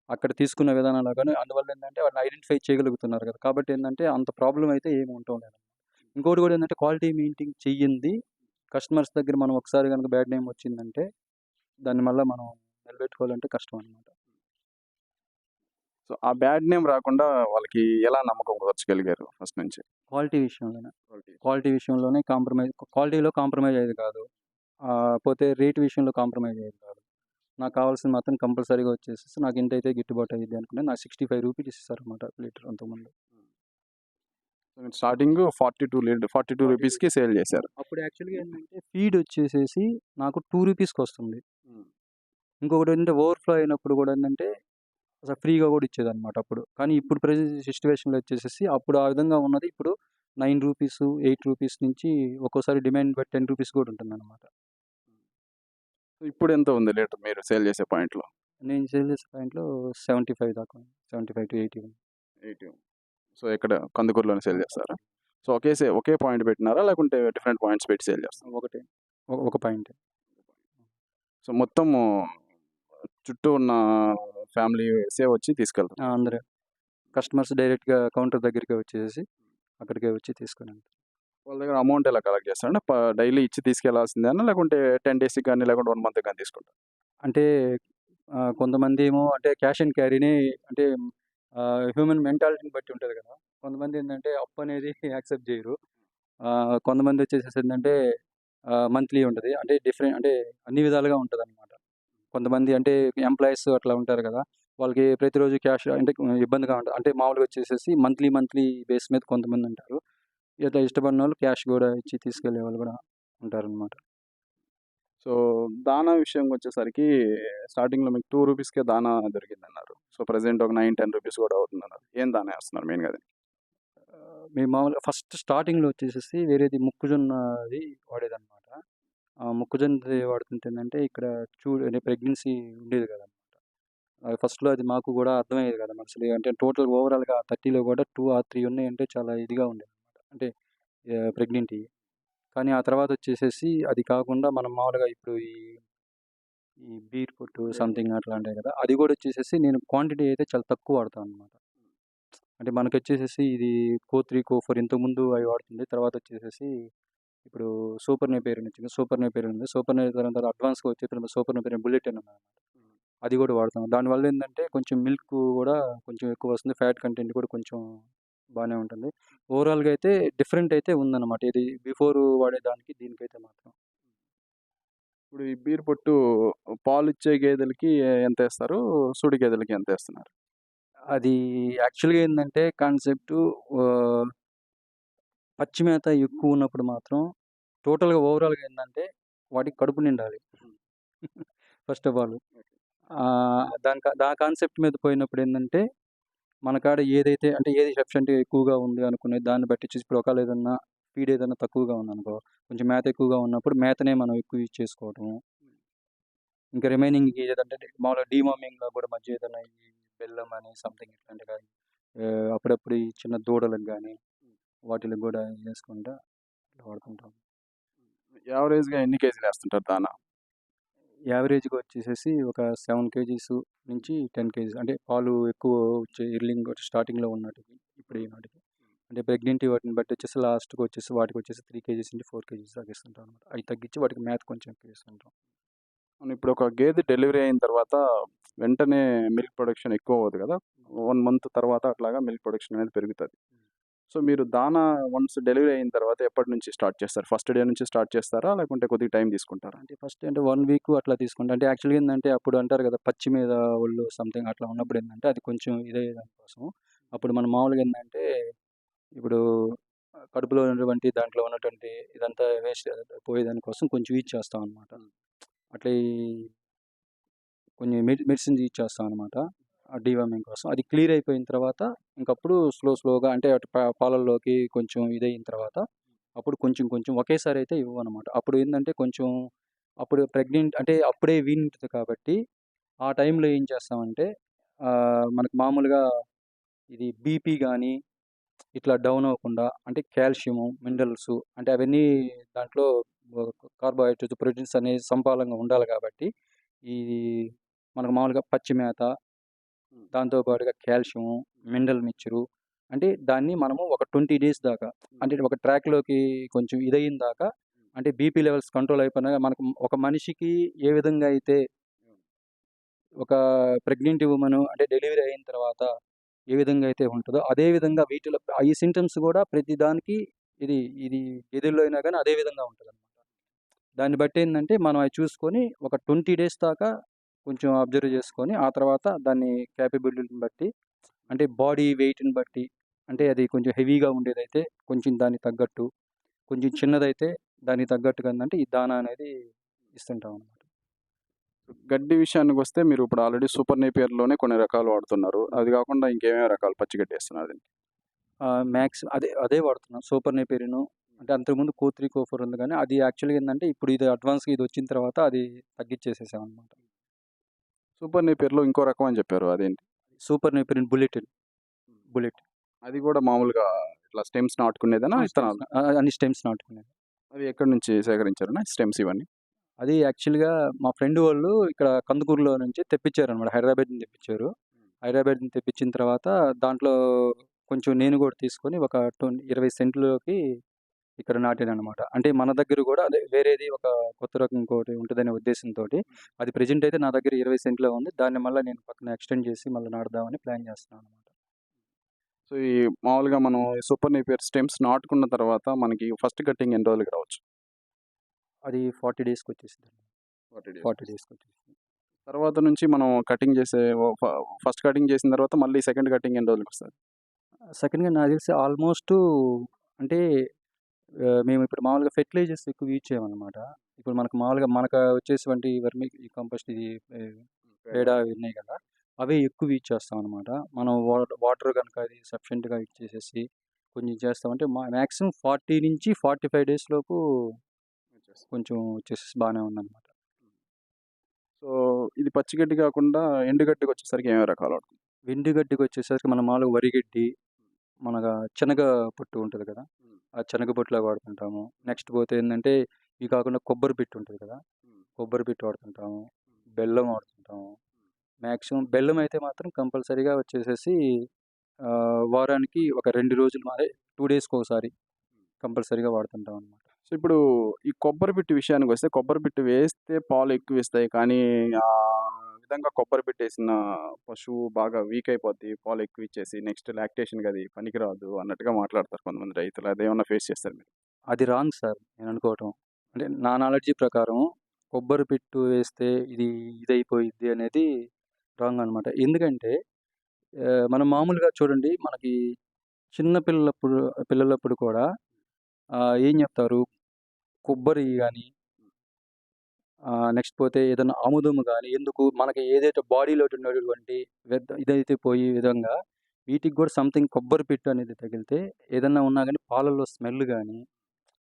అక్కడ తీసుకున్న విధానంలో గానీ అందువల్ల ఏందంటే వాటిని ఐడెంటిఫై చేయగలుగుతున్నారు గదా! కాబట్టి ఏందంటే అంత ప్రాబ్లమ్ అయితే ఏమి ఉండటం లేదు. ఇంకోటి గూడా ఏందంటే క్వాలిటీ మెయింటైన్ చెయ్యంది కస్టమర్స్ దగ్గర మనం ఒకసారి గనుక బ్యాడ్ నేమ్ వచ్చిందంటే దాన్ని మళ్ళా మనం నిలబెట్టుకోవాలంటే కష్టం అనమాట. సో, ఆ బ్యాడ్ నేమ్ రాకుండా వాళ్ళకి ఎలా నమ్మకం కుదర్చగలిగారు ఫస్ట్ నుంచి? క్వాలిటీ విషయంలోనే. క్వాలిటీ. క్వాలిటీ విషయంలోనే క్వాలిటీలో కాంప్రమైజ్ అయ్యేది కాదు. పోతే రేట్ విషయంలో కాంప్రమైజ్ అయ్యేది కాదు. నాకు కావాల్సింది మాత్రం కంపల్సరీగా వచ్చేసేసి నాకు ఇంతైతే గిట్టుబాటు అయ్యిద్ది అనుకుని నాకు రూ. 65 ఇచ్చేసారనమాట లీటర్ అంతకుముందు. సో, మీరు స్టార్టింగు 42 రూపీస్‌కి సేల్ చేశారు. అప్పుడు యాక్చువల్‌గా ఏందంటే ఫీడ్ వచ్చేసేసి నాకు రూ. 2 హ్మ్. ఇంకొకటి ఏంటంటే ఓవర్‌ఫ్లో అయినప్పుడు కూడా ఏందంటే అసలు ఫ్రీగా కూడా ఇచ్చేదనమాట అప్పుడు. కానీ ఇప్పుడు ప్రెజెంట్ సిట్యుయేషన్‌లో వచ్చేసేసి అప్పుడు ఆ విధంగా ఉన్నది ఇప్పుడు రూ. 9, రూ. 8 నుంచి ఒక్కోసారి డిమాండ్ బట్టి రూ. 10 కూడా ఉంటుందనమాట. ఇప్పుడెంత ఉంది లీటర్ మీరు సేల్ చేసే పాయింట్‌లో? నేను సేల్ చేసే పాయింట్‌లో 75 దాకా ఉంది. 75-80 ఉంది. 80. సో, ఇక్కడ కందుకూరులోనే సేల్ చేస్తారా? సో, ఒకే పాయింట్ పెట్టినారా? లేకుంటే డిఫరెంట్ పాయింట్స్ పెట్టి సేల్ చేస్తారా? ఒకటే. ఒక పాయింటే. సో, మొత్తము చుట్టూ ఉన్న ఫ్యామిలీసే వచ్చి తీసుకెళ్తున్నారు. అందరూ కస్టమర్స్ డైరెక్ట్‌గా కౌంటర్ దగ్గరికే వచ్చేసేసి అక్కడికే వచ్చి తీసుకొని వెళ్తారు. వాళ్ళ దగ్గర అమౌంట్ ఎలా కలెక్ట్ చేస్తారంటే డైలీ ఇచ్చి తీసుకెళ్లాల్సిందేనా? లేకుంటే 10 డేస్‌కి గాని, లేకుంటే 1 మంత్‌కి గాని తీసుకుంటారా? అంటే కొంతమందేమో అంటే క్యాష్ అండ్ క్యారీని అంటే హ్యూమన్ మెంటాలిటీని బట్టి ఉంటది కదా! కొంతమందేంటంటే అప్పనేది యాక్సెప్ట్ జేయరు. కొంతమందొచ్చేసేసి ఏందంటే మంత్లీ ఉంటది. అంటే అంటే అన్ని విధాలుగా ఉంటదనమాట. కొంతమంది అంటే ఎంప్లాయీస్ అట్లా ఉంటారు గదా! వాళ్ళకి ప్రతిరోజు క్యాష్ అంటే ఇబ్బందిగా ఉంటది. అంటే మామూలుగా వచ్చేసేసి మంత్లీ బేస్ మీద కొంతమందుంటారు. ఇట్లా ఇష్టపడినోళ్ళు క్యాష్ గూడా ఇచ్చి తీసుకెళ్ళేవాళ్ళు గూడా ఉంటారనమాట. సో, దానా విషయంకొచ్చేసరికి స్టార్టింగ్‌లో మీకు 2 రూపీస్‌కే దానా దొరికిందన్నారు. సో, ప్రెజెంట్ ఒక 9, 10 రూపీస్ కూడా అవుతుందన్నారు. ఏం దానా ఏస్తున్నారు మెయిన్‌గా అది? మేము మామూలుగా ఫస్ట్ స్టార్టింగ్‌లో వచ్చేసేసి వేరేది మొక్కజొన్నది వాడేదనమాట. ఆ మొక్కజొన్నది వాడుతుంటే ఏందంటే ఇక్కడ అంటే ప్రెగ్నెన్సీ ఉండేది కాదనమాట. ఫస్ట్‌లో అది మాకు గూడా అర్థమయ్యేది కాదు. అసలు అంటే టోటల్ ఓవరాల్‌గా 30లో కూడా 2 ఆర్ 3 ఉన్నాయంటే చాలా ఇదిగా ఉండేదనమాట. అంటే ప్రెగ్నెంట్‌యి. కానీ ఆ తర్వాతొచ్చేసేసి అది కాకుండా మనం మామూలుగా ఇప్పుడు ఈ బీట్ ఫుడ్ సంథింగ్ అట్లాంటివి కదా! అది గూడా వచ్చేసేసి నేను క్వాంటిటీ అయితే చాలా తక్కువ వాడతాననమాట. అంటే మనకొచ్చేసేసి ఇది కో 3, కో 4 ఇంతకుముందు అవి వాడుతుంది. తర్వాతొచ్చేసేసి ఇప్పుడు సూపర్ నేపియర్ అని వచ్చింది. సూపర్ నేపియర్ ఉంది. సూపర్ నేపియర్ తర్వాత అడ్వాన్స్‌గా వచ్చేప్పుడు సూపర్ నేపియర్ బుల్లెట్ అని ఉన్నదనమాట. అది గూడా వాడతాం. దానివల్ల ఏందంటే కొంచెం మిల్క్ గూడా కొంచెం ఎక్కువొస్తుంది. ఫ్యాట్ కంటెంట్ కూడా కొంచెం బానే ఉంటుంది. ఓవరాల్‌గా అయితే డిఫరెంట్ అయితే ఉందనమాట. ఇది బిఫోర్ వాడేదానికి దీనికైతే మాత్రం. ఇప్పుడు ఈ బీర్ పొట్టు పాలిచ్చే గేదెలకి ఎంతేస్తారు? సూడి గేదెలకి ఎంతేస్తున్నారు? అది యాక్చువల్‌గా ఏందంటే కాన్సెప్టు ఆహ్, పచ్చి మేత ఎక్కువున్నప్పుడు మాత్రం టోటల్‌గా ఓవరాల్‌గా ఏందంటే వాటికి కడుపు నిండాలి. First of all. ఆ కాన్సెప్ట్ మీద పోయినప్పుడు ఏందంటే, మన కాడ ఏదైతే అంటే ఏది సఫిషియెంట్‌గా ఎక్కువగా ఉంది అనుకునే దాన్ని బట్టి చూసి ఇప్పుడు ఒకవేళ ఏదన్నా ఫీడ్ ఏదన్నా తక్కువగా ఉందనుకో, కొంచెం మేత ఎక్కువగా ఉన్నప్పుడు మేతనే మనం ఎక్కువ యూజ్ చేసుకోవటము. ఇంకా రిమైనింగ్ ఏదంటే మామూలుగా డీవార్మింగ్‌లో కూడా మధ్య ఏదైనా ఈ బెల్లం అని సంథింగ్ ఇట్లాంటివి అప్పుడప్పుడు ఈ చిన్న దూడలకు గానీ, వాటిలకి గూడా యేసుకుంటా ఇట్లా వాడుకుంటాం. యావరేజ్‌గా ఎన్ని కేజీలు ఏస్తుంటారు దానా? యావరేజ్‌గా వచ్చేసేసి ఒక 7 కేజీస్ నుంచి 10 కేజీస్ అంటే పాలు ఎక్కువ వచ్చే ఎర్లింగ్ స్టార్టింగ్‌లో ఉన్నటివి ఇప్పుడు ఈనాటికి. అంటే ప్రెగ్నెంట్ వాటిని బట్టి వచ్చేసి లాస్ట్‌కి వచ్చేసి వాటికొచ్చేసి 3 కేజీస్ నుంచి 4 కేజీస్ దాకా ఇస్తుంటాం అనమాట. అయి తగ్గించి వాటికి మేత కొంచెం ఎక్కువ ఇస్తుంటాం. అవును. ఇప్పుడు ఒక గేదె డెలివరీ అయిన తర్వాత వెంటనే మిల్క్ ప్రొడక్షన్ ఎక్కువ అవ్వదు కదా! 1 మంత్ తర్వాత అట్లాగా మిల్క్ ప్రొడక్షన్ అనేది పెరుగుతది. సో, మీరు దానా వన్స్ డెలివరీ అయిన తర్వాత ఎప్పటి నుంచి స్టార్ట్ చేస్తారు? ఫస్ట్ డే నుంచి స్టార్ట్ చేస్తారా? లేకుంటే కొద్దిగా టైం తీసుకుంటారా? అంటే ఫస్ట్ అంటే 1 వీక్ అట్లా తీసుకుంటా. అంటే యాక్చువల్‌గా ఏందంటే అప్పుడు అంటారు కదా! పచ్చి మీద ఒళ్ళు సంథింగ్ అట్లా ఉన్నప్పుడు ఏందంటే అది కొంచెం ఇదయ్యే దానికోసం అప్పుడు మనం మామూలుగా ఏందంటే ఇప్పుడు కడుపులో ఉన్నటువంటి దాంట్లో ఉన్నటువంటి ఇదంతా వేస్ట్ పోయేదాని కోసం కొంచెం యూజ్ చేస్తాం అనమాట. అట్లా ఈ కొన్ని మెడిసిన్స్ యూజ్ చేస్తాం అనమాట. ఆ డీవార్మింగ్ కోసం. అది క్లియర్ అయిపోయిన తర్వాత ఇంకప్పుడు స్లోగా అంటే అటు పాలల్లోకి కొంచెం ఇదయిన తర్వాత అప్పుడు కొంచెం కొంచెం ఒకేసారి అయితే ఇవ్వమనమాట. అప్పుడు ఏందంటే కొంచెం అప్పుడు ప్రెగ్నెంట్ అంటే అప్పుడే వీనుంటది కాబట్టి ఆ టైంలో ఏం చేస్తామంటే మనకు మామూలుగా ఇది బీపీ గానీ ఇట్లా డౌన్ అవ్వకుండా అంటే కాల్షియము, మినరల్స్ అంటే అవన్నీ దాంట్లో కార్బోహైడ్రేట్స్, ప్రోటీన్స్ అనేవి సమపాలంగా ఉండాలి కాబట్టి ఈ మనకు మామూలుగా పచ్చి మేత, దాంతో పాటుగా కాల్షియము, మినరల్ మిక్చరు అంటే దాన్ని మనము ఒక 20 డేస్ దాకా అంటే ఒక ట్రాక్‌లోకి కొంచెం ఇదయిన దాకా అంటే బీపీ లెవెల్స్ కంట్రోల్ అయిపోయినాక మనకు ఒక మనిషికి ఏ విధంగా అయితే ఒక ప్రెగ్నెంట్ వుమన్ అంటే డెలివరీ అయిన తర్వాత ఏ విధంగా అయితే ఉంటదో, అదే విధంగా వీటిలో ఈ సింప్టమ్స్ గూడా ప్రతి దానికి ఇది ఇది గెదెల్లో అయినా గానీ అదే విధంగా ఉంటదనమాట. దాన్ని బట్టి ఏందంటే మనం అయి చూసుకొని ఒక 20 డేస్ దాకా కొంచెం అబ్జర్వ్ చేసుకొని, ఆ తర్వాత దాన్ని కేపబిలిటీని బట్టి అంటే బాడీ వెయిట్‌ని బట్టి అంటే అది కొంచెం హెవీగా ఉండేదైతే కొంచెం దానికి తగ్గట్టు, కొంచెం చిన్నదైతే దానికి తగ్గట్టుగా ఏందంటే ఈ దానా అనేది ఇస్తుంటామనమాట. గడ్డి విషయానికొస్తే మీరు ఇప్పుడు ఆల్రెడీ సూపర్ నేపియర్‌లోనే కొన్ని రకాలు వాడుతున్నారు. అది కాకుండా ఇంకేమేమి రకాలు పచ్చి గడ్డి ఏస్తున్నారు దీనికి? అదే వాడుతున్నాం. సూపర్ నేపియర్‌ను అంటే అంతకుముందు కో3, కో4 ఉంది గానీ అది యాక్చువల్‌గా ఏందంటే ఇప్పుడు ఇది అడ్వాన్స్‌గా ఇదొచ్చిన తర్వాత అది తగ్గిచ్చేసేసామనమాట. సూపర్ నేపియర్‌లో ఇంకో రకం అని చెప్పారు. అదేంటి? Super Napier bullet. అది కూడా మామూలుగా ఇట్లా స్టెమ్స్ నాటుకునేదేనా? స్టెమ్స్ విత్తనాలు? అన్ని స్టెమ్స్ నాటుకునేది. అవి ఎక్కడి నుంచి సేకరించారన్న స్టెమ్స్ ఇవన్నీ? అది యాక్చువల్‌గా మా ఫ్రెండ్ వాళ్ళు ఇక్కడ కందుకూరులో నుంచి తెప్పిచ్చారనమాట. హైదరాబాద్ నుంచి తెప్పిచ్చారు. హైదరాబాద్ నుంచి తెప్పిచ్చిన తర్వాత దాంట్లో కొంచెం నేను గూడా తీసుకొని ఒక 20 సెంట్‌లోకి ఇక్కడ నాటాననమాట. అంటే మన దగ్గర గూడా అదే వేరేది ఒక కొత్త రకం ఇంకోటి ఉంటదనే ఉద్దేశంతోటి అది ప్రెజెంట్ అయితే నా దగ్గర 20 సెంట్‌లో ఉంది. దాన్ని మళ్ళా నేను పక్కన ఎక్స్‌టెండ్ చేసి మళ్ళా నాటుదామని ప్లాన్ చేస్తున్నాననమాట. సో, ఈ మామూలుగా మనం ఈ సూపర్ నేపియర్ స్టెమ్స్ నాటుకున్న తర్వాత మనకి ఫస్ట్ కట్టింగ్ ఎన్ని రోజులకి రావచ్చు? అది 40 డేస్‌కొచ్చేసిద్దండి. 40 డేస్. 40 డేస్‌కొచ్చేసిద్ది. తర్వాత నుంచి మనం కటింగ్ చేసే ఫస్ట్ కటింగ్ చేసిన తర్వాత మళ్ళీ సెకండ్ కటింగ్ ఎన్ని రోజులకొస్తది? సెకండ్‌గా నాకు తెలిసి ఆల్‌మోస్టు అంటే మేమిప్పుడు మామూలుగా ఫెర్టిలైజర్స్ ఎక్కువ యూజ్ చేయమనమాట. ఇప్పుడు మనకు మామూలుగా వచ్చేటువంటి వర్మి ఈ కంపోస్ట్ ఇది పేడ ఇవి ఉన్నాయి కదా! అవే ఎక్కువ యూజ్ చేస్తామనమాట. మనం వాటర్ గనుక అది సఫిషియెంట్‌గా ఇచ్చేసేసి కొంచెం చేస్తామంటే మాక్సిమం 40-45 డేస్ లోపు వచ్చేస్తది. కొంచెం వచ్చేసేసి బానే ఉందనమాట. సో, ఇది పచ్చిగడ్డి కాకుండా ఎండుగడ్డికొచ్చేసరికి ఏమేమి రకాలు వాడుతారు? ఎండుగడ్డికొచ్చేసరికి మనం మామూలుగా వరిగడ్డి, మనగా శనగ పొట్టు ఉంటది కదా! హ్మ్. ఆ శనగ పొట్టులాగా వాడుతుంటాము. నెక్స్ట్ పోతే ఏందంటే ఇవి కాకుండా కొబ్బరి పిట్టు ఉంటది కదా! హ్మ్. కొబ్బరి పిట్టు వాడుతుంటాము. బెల్లం వాడుతుంటాము. మాక్సిమం బెల్లం అయితే మాత్రం కంపల్సరీగా వచ్చేసేసి వారానికి ఒక 2 రోజులు అదే 2 డేస్‌కొకసారి కంపల్సరీగా వాడుతుంటామనమాట. సో, ఇప్పుడు ఈ కొబ్బరి పిట్టు విషయానికొస్తే కొబ్బరి పిట్టు వేస్తే పాలు ఎక్కువిస్తాయి. కానీ ఆ విధంగా కొబ్బరి పిట్టేసిన పశువు బాగా వీక్ అయిపోద్ది. పాలు ఎక్కువిచ్చేసి నెక్స్ట్ లాక్టేషన్‌కి అది పనికిరాదు అన్నట్టుగా మాట్లాడతారు కొంతమంది రైతులు. అదేమన్నా ఫేస్ చేసారా మీరు? అది రాంగ్ సార్ నేననుకోవటం. అంటే నా నాలెడ్జీ ప్రకారం కొబ్బరి పిట్టు వేస్తే ఇదైపోయిద్ది అనేది రాంగ్ అనమాట. ఎందుకంటే మనం మామూలుగా చూడండి మనకి చిన్న పిల్లలప్పుడు కూడా ఏం చెప్తారు కొబ్బరి గాని నెక్స్ట్ పోతే ఏదైనా ఆముదం గానీ, ఎందుకు మనకి ఏదైతే బాడీలో ఉన్నటువంటి ఇదైతే పోయే విధంగా వీటికి కూడా సంథింగ్ కొబ్బరి పిట్టు అనేది తగిలితే ఏదన్నా ఉన్నా గానీ పాలల్లో స్మెల్ గానీ,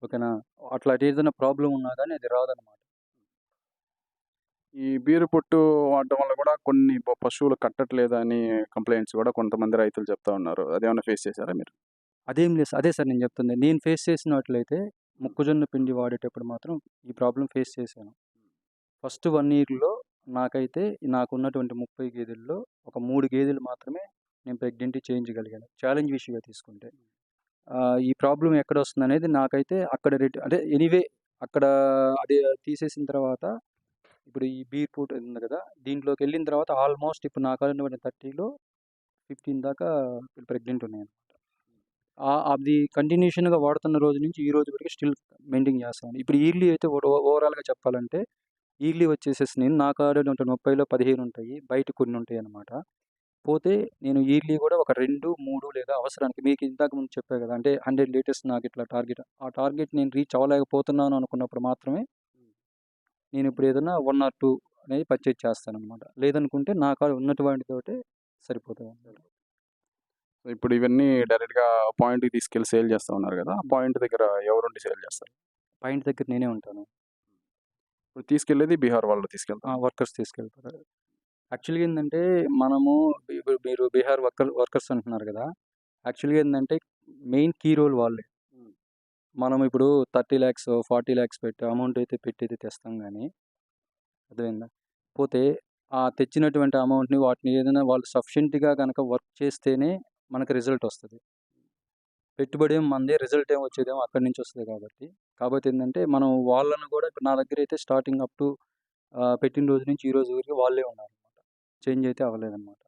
ఓకేనా? అట్లాంటి ఏదైనా ప్రాబ్లమ్ ఉన్నా గానీ అది రాదనమాట. ఈ బీరు పొట్టు వాడడం వల్ల కూడా కొన్ని పశువులు కట్టట్లేదని కంప్లెయింట్స్ కూడా కొంతమంది రైతులు చెప్తా ఉన్నారు. అదేమన్నా ఫేస్ చేసారా మీరు? అదేం లేదు అదే సార్ నేను చెప్తుంది. నేను ఫేస్ చేసినట్లయితే మొక్కజొన్న పిండి వాడేటప్పుడు మాత్రం ఈ ప్రాబ్లమ్ ఫేస్ చేశాను. ఫస్ట్ 1 ఇయర్‌లో నాకైతే నాకున్నటువంటి 30 గేదెల్లో ఒక 3 గేదెలు మాత్రమే నేను ప్రెగ్నెంట్ చేయించగలిగాను. ఛాలెంజ్ ఫిష్‌గా తీసుకుంటే. ఈ ప్రాబ్లమ్ ఎక్కడొస్తుందనేది నాకైతే అక్కడ అంటే ఎనీవే అక్కడ అది తీసేసిన తర్వాత ఇప్పుడు ఈ బీర్ ఫుడ్ ఉంది కదా! దీంట్లోకెళ్ళిన తర్వాత ఆల్మోస్ట్ ఇప్పుడు నా కాడున్నటువంటి 30లో 15 దాకా ప్రెగ్నెంట్ ఉన్నాయన్నమాట. అది కంటిన్యూషన్‌గా వాడుతున్న రోజు నుంచి ఈ రోజు వరకు స్టిల్ మెయింటైన్ చేస్తాను. ఇప్పుడు ఇయర్లీ అయితే ఓవరాల్‌గా చెప్పాలంటే ఇయర్లీ వచ్చేసేసి నేను నా కాడ 30లో 15 ఉంటాయి. బయట కొన్ని ఉంటాయన్నమాట. పోతే నేను ఇయర్లీ కూడా ఒక 2, 3 లేదా అవసరానికి మీకు ఇంతకు ముందు చెప్పా కదా! అంటే 100 లీటర్స్ నాకు ఇట్లా టార్గెట్. ఆ టార్గెట్ నేను రీచ్ అవ్వలేకపోతున్నాను అనుకున్నప్పుడు మాత్రమే నేను ఇప్పుడు ఏదైనా 1 ఆర్ 2 అనేది పర్చేజ్ చేస్తానన్నమాట. లేదనుకుంటే నా కాడ ఉన్నటువంటితోటే సరిపోతదన్నమాట. ఇప్పుడు ఇవన్నీ డైరెక్ట్‌గా పాయింట్‌కి తీసుకెళ్ళి సేల్ చేస్తా ఉన్నారు కదా! ఆ పాయింట్ దగ్గర ఎవరుండి సేల్ చేస్తారు? పాయింట్ దగ్గర నేనే ఉంటాను. ఇప్పుడు తీసుకెళ్ళేది బీహార్ వాళ్ళు తీసుకెళ్తారా? వర్కర్స్ తీసుకెళ్తారు. యాక్చువల్‌గా ఏందంటే మనము ఇప్పుడు మీరు బీహార్ వర్కర్స్ అంటున్నారు కదా! యాక్చువల్‌గా ఏందంటే మెయిన్ కీ రోల్ వాళ్ళే. మనం ఇప్పుడు 30 లాక్స్, 40 లాక్స్ పెట్టి అమౌంట్ అయితే పెట్టయితే తెస్తాం గానీ, అర్థమైందా? పోతే ఆ తెచ్చినటువంటి అమౌంట్‌ని వాటిని ఏదైనా వాళ్ళు సఫిషియెంట్‌గా గనక వర్క్ చేస్తేనే మనకు రిజల్ట్ వస్తది. పెట్టుబడి ఏమో మనదే, రిజల్ట్ ఏమో వచ్చేదేమో అక్కడి నుంచి వస్తది కాబట్టి. కాపోతే ఏందంటే మనం వాళ్ళని కూడా ఇప్పుడు నా దగ్గరైతే స్టార్టింగ్ అప్ టు పెట్టిన రోజు నుంచి ఈ రోజు వరకు వాళ్ళే ఉన్నారనమాట. చేంజ్ అయితే అవ్వలేదనమాట.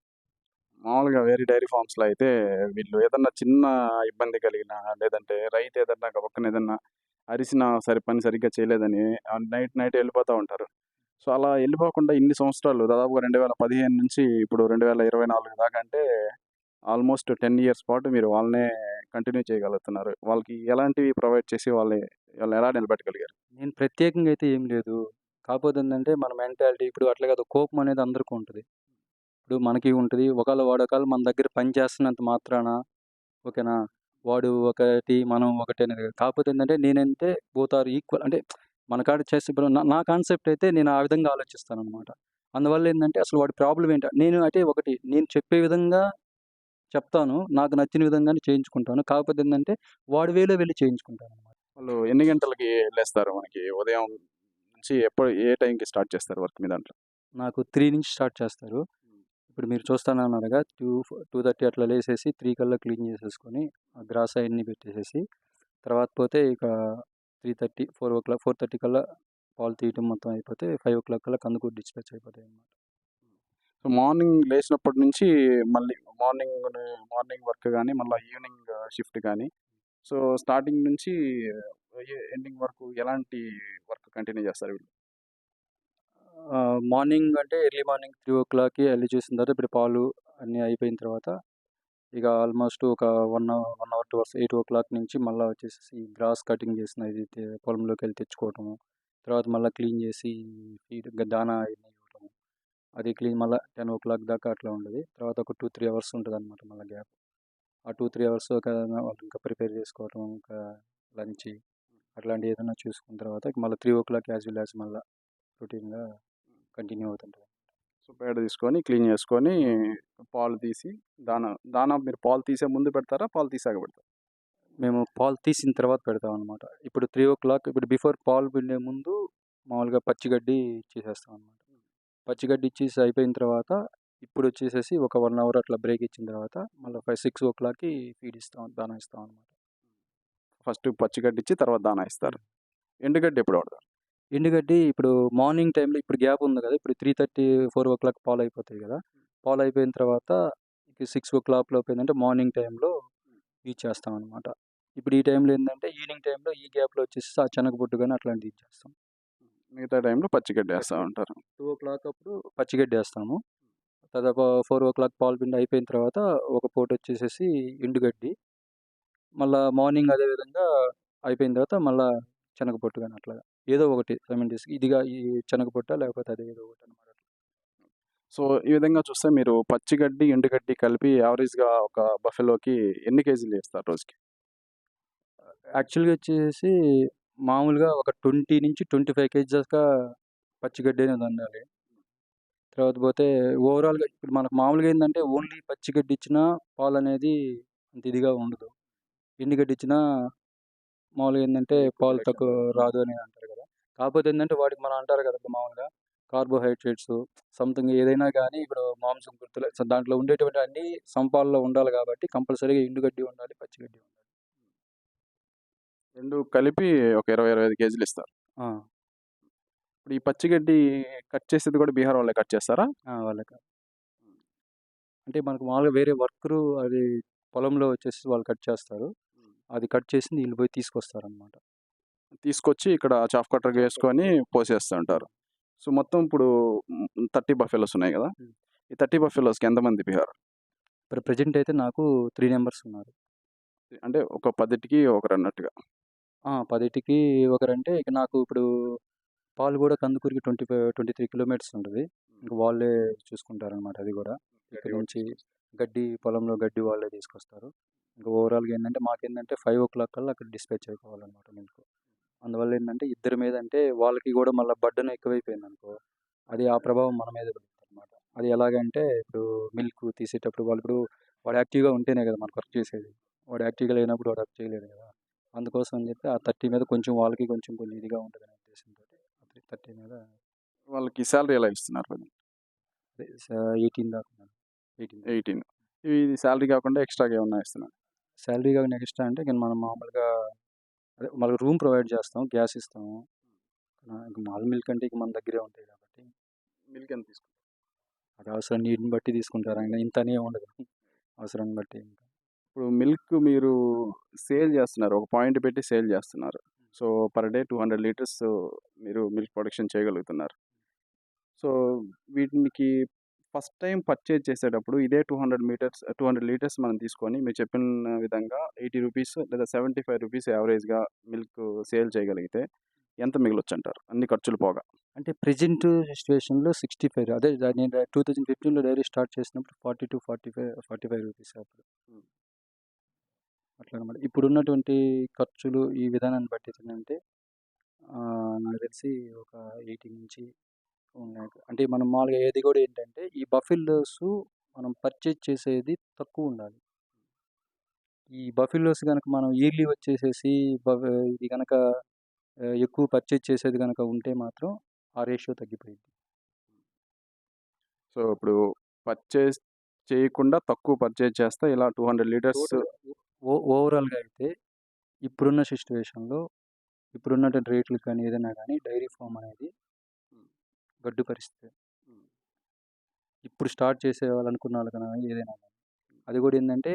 మామూలుగా వేరే డైరీ ఫార్మ్స్‌లో అయితే వీళ్ళు ఏదన్నా చిన్న ఇబ్బంది కలిగినా, లేదంటే రైతు ఏదన్నా గబుక్కన ఏదన్నా అరిసినా పని సరిగ్గా చేయలేదని నైట్ నైట్ ఎళ్ళిపోతా ఉంటారు. సో, అలా ఎళ్ళిపోకుండా ఇన్ని సంవత్సరాలు దాదాపుగా 2015 నుంచి ఇప్పుడు 2024 దాకా అంటే ఆల్మోస్ట్ 10 ఇయర్స్ పాటు మీరు వాళ్ళనే కంటిన్యూ చేయగలుగుతున్నారు. వాళ్ళకి ఎలాంటివి ప్రొవైడ్ చేసి వాళ్ళని ఎలా నిలబెట్టగలిగారు? నేను ప్రత్యేకంగా అయితే ఏం లేదు. కాపోతే ఏందంటే మన మెంటాలిటీ ఇప్పుడు అట్లా కాదు, కోపం అనేది అందరికి ఉంటది. ఇప్పుడు మనకి ఉంటది. వాడొకవేళ మన దగ్గర పని చేస్తున్నంత మాత్రాన ఓకేనా, వాడు ఒకటి, మనం ఒకటి అనేది కాదు. కాకపోతే ఏందంటే నేనంటే బోత్ ఆర్ ఈక్వల్. అంటే మన కాడ చేస్తే ఇప్పుడు నా కాన్సెప్ట్ అయితే నేను ఆ విధంగా ఆలోచిస్తాననమాట. అందువల్ల ఏందంటే అసలు వాడి ప్రాబ్లమ్ ఏంటి నేను అయితే ఒకటి నేను చెప్పే విధంగా చెప్తాను. నాకు నచ్చిన విధంగానే చేయించుకుంటాను. కాకపోతే ఏందంటే వాడి వేలో వెళ్లి చేయించుకుంటాననమాట. వాళ్ళు ఎన్ని గంటలకి లేస్తారు మనకి? ఉదయం నుంచి ఏ టైంకి స్టార్ట్ చేస్తారు వర్క్ మీ దాంట్లో? నాకు 3 నుంచి స్టార్ట్ చేస్తారు. ఇప్పుడు మీరు చూస్తానన్నారుగా 2:30 అట్లా లేసేసి 3 కల్లా క్లీన్ చేసేసుకొని, ఆ గ్రాస్ అయన్నీ పెట్టేసేసి, తర్వాత పోతే ఇక 3:30, 4:30 కల్లా పాలు తీయటం మొత్తం అయిపోతే 5:00 కల్లా కందుకూరు డిస్పాచ్ అయిపోతాయన్నమాట. సో, మార్నింగ్ లేచినప్పటి నుంచి మళ్ళీ మార్నింగ్ వర్క్ గాని, మళ్ళా ఈవినింగ్ షిఫ్ట్ గాని, సో, స్టార్టింగ్ నుంచి ఎండింగ్ వరకు ఎలాంటి వర్క్ కంటిన్యూ చేస్తారు వీళ్ళు? మార్నింగ్ అంటే ఎర్లీ మార్నింగ్ 3:00కి ఎళ్లి చూసిన తర్వాత ఇప్పుడు పాలు అన్నీ అయిపోయిన తర్వాత ఇక ఆల్మోస్ట్ ఒక 1 అవర్ 2 అవర్స్ 8:00 నుంచి మళ్ళా వచ్చేసేసి గ్రాస్ కటింగ్ చేసిన ఏదైతే పొలంలోకెళ్ళి తెచ్చుకోవటము. తర్వాత మళ్ళా క్లీన్ చేసి దానా అయన్నీ ఇవ్వటము. అది క్లీన్ మళ్ళా 10:00 దాకా అట్లా ఉంటది. తర్వాత ఒక 2, 3 అవర్స్ ఉంటదనమాట మళ్ళా గ్యాప్. ఆ 2, 3 అవర్స్ వాళ్ళు ఇంకా ప్రిపేర్ చేసుకోవటం, ఇంకా లంచ్ అట్లాంటివి ఏదైనా చూసుకున్న తర్వాత మళ్ళీ 3:00 యాజ్ వెల్ యాజ్ మళ్ళా రొటీన్‌గా కంటిన్యూ అవుతుంటది. సో, పేడ తీసుకొని, క్లీన్ చేసుకొని, పాలు తీసి దానా మీరు పాలు తీసే ముందు పెడతారా? పాలు తీసాక పెడతారా? మేము పాలు తీసిన తర్వాత పెడతామనమాట. ఇప్పుడు 3:00 ఇప్పుడు బిఫోర్ పాలు పిండే ముందు మామూలుగా పచ్చిగడ్డి ఇచ్చేసేస్తామనమాట. పచ్చిగడ్డి ఇచ్చేసి అయిపోయిన తర్వాత ఇప్పుడొచ్చేసేసి ఒక 1 అవర్ అట్లా బ్రేక్ ఇచ్చిన తర్వాత మళ్ళా 6:00కి ఫీడ్ ఇస్తాం. దానా ఇస్తామనమాట. ఫస్ట్ పచ్చిగడ్డి ఇచ్చి తర్వాత దానా ఇస్తారు. ఎండుగడ్డి ఎప్పుడు వాడతారు? ఎండుగడ్డి ఇప్పుడు మార్నింగ్ టైంలో ఇప్పుడు గ్యాప్ ఉంది కదా! ఇప్పుడు 3:30, 4:00 పాలయిపోతాయి కదా! పాలయిపోయిన తర్వాత ఇక 6:00 లోపు ఏందంటే మార్నింగ్ టైంలో ఇచ్చేస్తామనమాట. ఇప్పుడు ఈ టైంలో ఏందంటే ఈవినింగ్ టైంలో ఈ గ్యాప్‌లో వచ్చేసి ఆ శనగబొట్టు గాని అట్లాంటివి ఇచ్చేస్తాం. మిగతా టైంలో పచ్చిగడ్డి ఏస్తా ఉంటారు. 2:00 అప్పుడు పచ్చిగడ్డేస్తాము. దాదాపు 4:00 పాలు పిండి అయిపోయిన తర్వాత ఒక పూటొచ్చేసేసి ఎండుగడ్డి. మళ్ళా మార్నింగ్ అదే విధంగా అయిపోయిన తర్వాత మళ్ళా శనగపొట్టు గాని అట్లాగా. ఏదో ఒకటి సైమల్టేనియస్‌గా ఇదిగా ఈ శనగ పొట్ట లేకపోతే అది ఏదో ఒకటనమాట. సో, ఈ విధంగా చూస్తే మీరు పచ్చిగడ్డి, ఎండుగడ్డి కలిపి యావరేజ్‌గా ఒక బఫెలోకి ఎన్ని కేజీలు ఏస్తారు రోజుకి? యాక్చువల్‌గా వచ్చేసి మామూలుగా ఒక 20-25 కేజీ దాకా పచ్చిగడ్డి అనేది వండాలి. తర్వాత పోతే ఓవరాల్‌గా ఇప్పుడు మనకు మామూలుగా ఏందంటే ఓన్లీ పచ్చిగడ్డి ఇచ్చినా పాలనేది అంత ఇదిగా ఉండదు. ఎండుగడ్డి ఇచ్చినా మామూలుగా ఏందంటే ఎక్కువ పాలు ప్రొడక్షన్ తక్కువ రాదు. రాదు అని అంటారు కదా! కాకపోతే ఏందంటే వాటికి మనం అంటారు కదా! ఇప్పుడు మామూలుగా కార్బోహైడ్రేట్స్ సంథింగ్ ఏదైనా గానీ ఇప్పుడు మాంసం గుర్తులే సో, దాంట్లో ఉండేటువంటి అన్నీ సమపాల్లో ఉండాలి కాబట్టి కంపల్సరీగా ఎండుగడ్డి ఉండాలి, పచ్చిగడ్డి ఉండాలి. 2 కలిపి ఒక 20, 25 కేజీలు ఇస్తారు. ఆ! ఇప్పుడు ఈ పచ్చిగడ్డి కట్ చేసేది కూడా బీహార్ వాళ్ళే కట్ చేస్తారా? ఆ! వాళ్ళకి. అంటే మనకు మామూలుగా వేరే వర్కరు అది పొలంలో వచ్చేసి వాళ్ళు కట్ చేస్తారు. అది కట్ చేసింది ఈళ్ళు పోయి తీసుకొస్తారనమాట. తీసుకొచ్చి ఇక్కడ చాఫ్ కట్టర్‌గా యేసుకొని పోసేస్తూ ఉంటారు. సో, మొత్తం ఇప్పుడు 30 బఫెలోస్ ఉన్నాయి గదా! హ్మ్. ఈ 30 బఫెలోస్‌కి ఎంతమంది బీహార్? ఇప్పుడు ప్రెజెంట్ అయితే నాకు 3 మెంబర్స్ ఉన్నారు. అంటే ఒక 10కి ఒకరన్నట్టుగా. 10కి ఒకరంటే ఇక నాకు ఇప్పుడు పాలు గూడా కందుకూరికి 23 కిలోమీటర్స్ ఉంటది. ఇంక వాళ్ళే చూసుకుంటారనమాట అది గూడా. గడ్డి ఇక్కడి కూడా నుంచి తీసుకొస్తారు. గడ్డి పొలంలో గడ్డి వాళ్ళే తీసుకొస్తారు. ఇంక ఓవరాల్‌గా ఏందంటే మాకేందంటే 5:00 కల్లా అక్కడ డిస్పాచ్ అయిపోవాలనమాట మిల్కు. అందువల్ల ఏందంటే ఇద్దరి మీద అంటే వాళ్ళకి గూడా మళ్ళా బర్డెన్ ఎక్కువైపోయిందనుకో, అది ఆ ప్రభావం మన మీద పడుద్దనమాట. అది ఎలాగంటే ఇప్పుడు మిల్క్ తీసేటప్పుడు వాడు యాక్టివ్‌గా ఉంటేనే గదా! మనకు వర్క్ చేసేది. వాడు యాక్టివ్‌గా లేనప్పుడు వాడు వర్క్ చేయలేడు గదా! అందుకోసం అని జెప్పి ఆ 30 మీద కొంచెం వాళ్ళకి కొంచెం ఇదిగా ఉంటదనే ఉద్దేశంతోటి 30 మీద వాళ్ళకి సాలరీ ఎలా ఇస్తున్నారు మరి? అదే 18 దాకా ఉన్నాను. 18,000. 18. ఇది సాలరీ కాకుండా ఎక్స్‌ట్రాగా ఏమన్నా ఇస్తున్నారా? సాలరీ గాని ఎక్స్‌ట్రా అంటే ఇక మనం మామూలుగా అదే మనకు రూమ్ ప్రొవైడ్ చేస్తాం. గ్యాస్ ఇస్తాము. ఇంక మాల్ మిల్క్ అంటే ఇక మన దగ్గరే ఉంటాయి కాబట్టి మిల్క్ ఎంత తీసుకుంటారు? అది అవసరం నీడ్‌ని బట్టి తీసుకుంటారు. ఆయన ఇంతని ఏమి ఉండదు. అవసరాన్ని బట్టి ఇంకా. ఇప్పుడు మిల్క్ మీరు సేల్ చేస్తున్నారు. ఒక పాయింట్ పెట్టి సేల్ చేస్తున్నారు. సో, పర్ డే 200 లీటర్స్ మీరు మిల్క్ ప్రొడక్షన్ చేయగలుగుతున్నారు. సో, వీటికి ఫస్ట్ టైమ్ పర్చేజ్ చేసేటప్పుడు ఇదే 200 లీటర్స్ మనం తీసుకొని మీరు చెప్పిన విధంగా రూ. 80 లేదా రూ. 75 యావరేజ్‌గా మిల్క్ సేల్ చేయగలిగితే ఎంత మిగలొచ్చంటారు? అన్ని ఖర్చులు పోగా? అంటే ప్రెజెంట్ సిట్యుయేషన్‌లో 65 అదే నేను 2015లో డైరీ స్టార్ట్ చేసినప్పుడు 40-45 రూపీస్ అప్పుడు. హ్మ్. అట్లనమాట. ఇప్పుడున్నటువంటి ఖర్చులు ఈ విధానాన్ని బట్టి ఏంటంటే నాకు తెలిసి ఒక 80 నుంచి ఉన్నాయి. అంటే మనం మామూలుగా ఏది కూడా ఏంటంటే ఈ బఫెల్లోస్ మనం పర్చేజ్ చేసేది తక్కువుండాలి. ఈ బఫెల్లోస్ గనక మనం ఇయర్లీ వచ్చేసేసి ఇది గనక ఎక్కువ పర్చేజ్ చేసేది గనక ఉంటే మాత్రం ఆ రేషియో తగ్గిపోయిద్ది. సో, ఇప్పుడు పర్చేజ్ చేయకుండా తక్కువ పర్చేజ్ చేస్తే ఇలా 200 లీటర్స్ టోటల్‌గా ఓవరాల్‌గా అయితే ఇప్పుడున్న సిట్యుయేషన్‌లో ఇప్పుడున్నటువంటి రేట్‌లకి కానీ ఏదైనా గానీ డైరీ ఫార్మ్ అనేది హ్మ్. గడ్డు పరిస్థితే. హ్మ్. ఇప్పుడు స్టార్ట్ చేసేవాళ్ళనుకున్న వాళ్ళకైనా ఏదైనా గానీ. అది గూడా ఏందంటే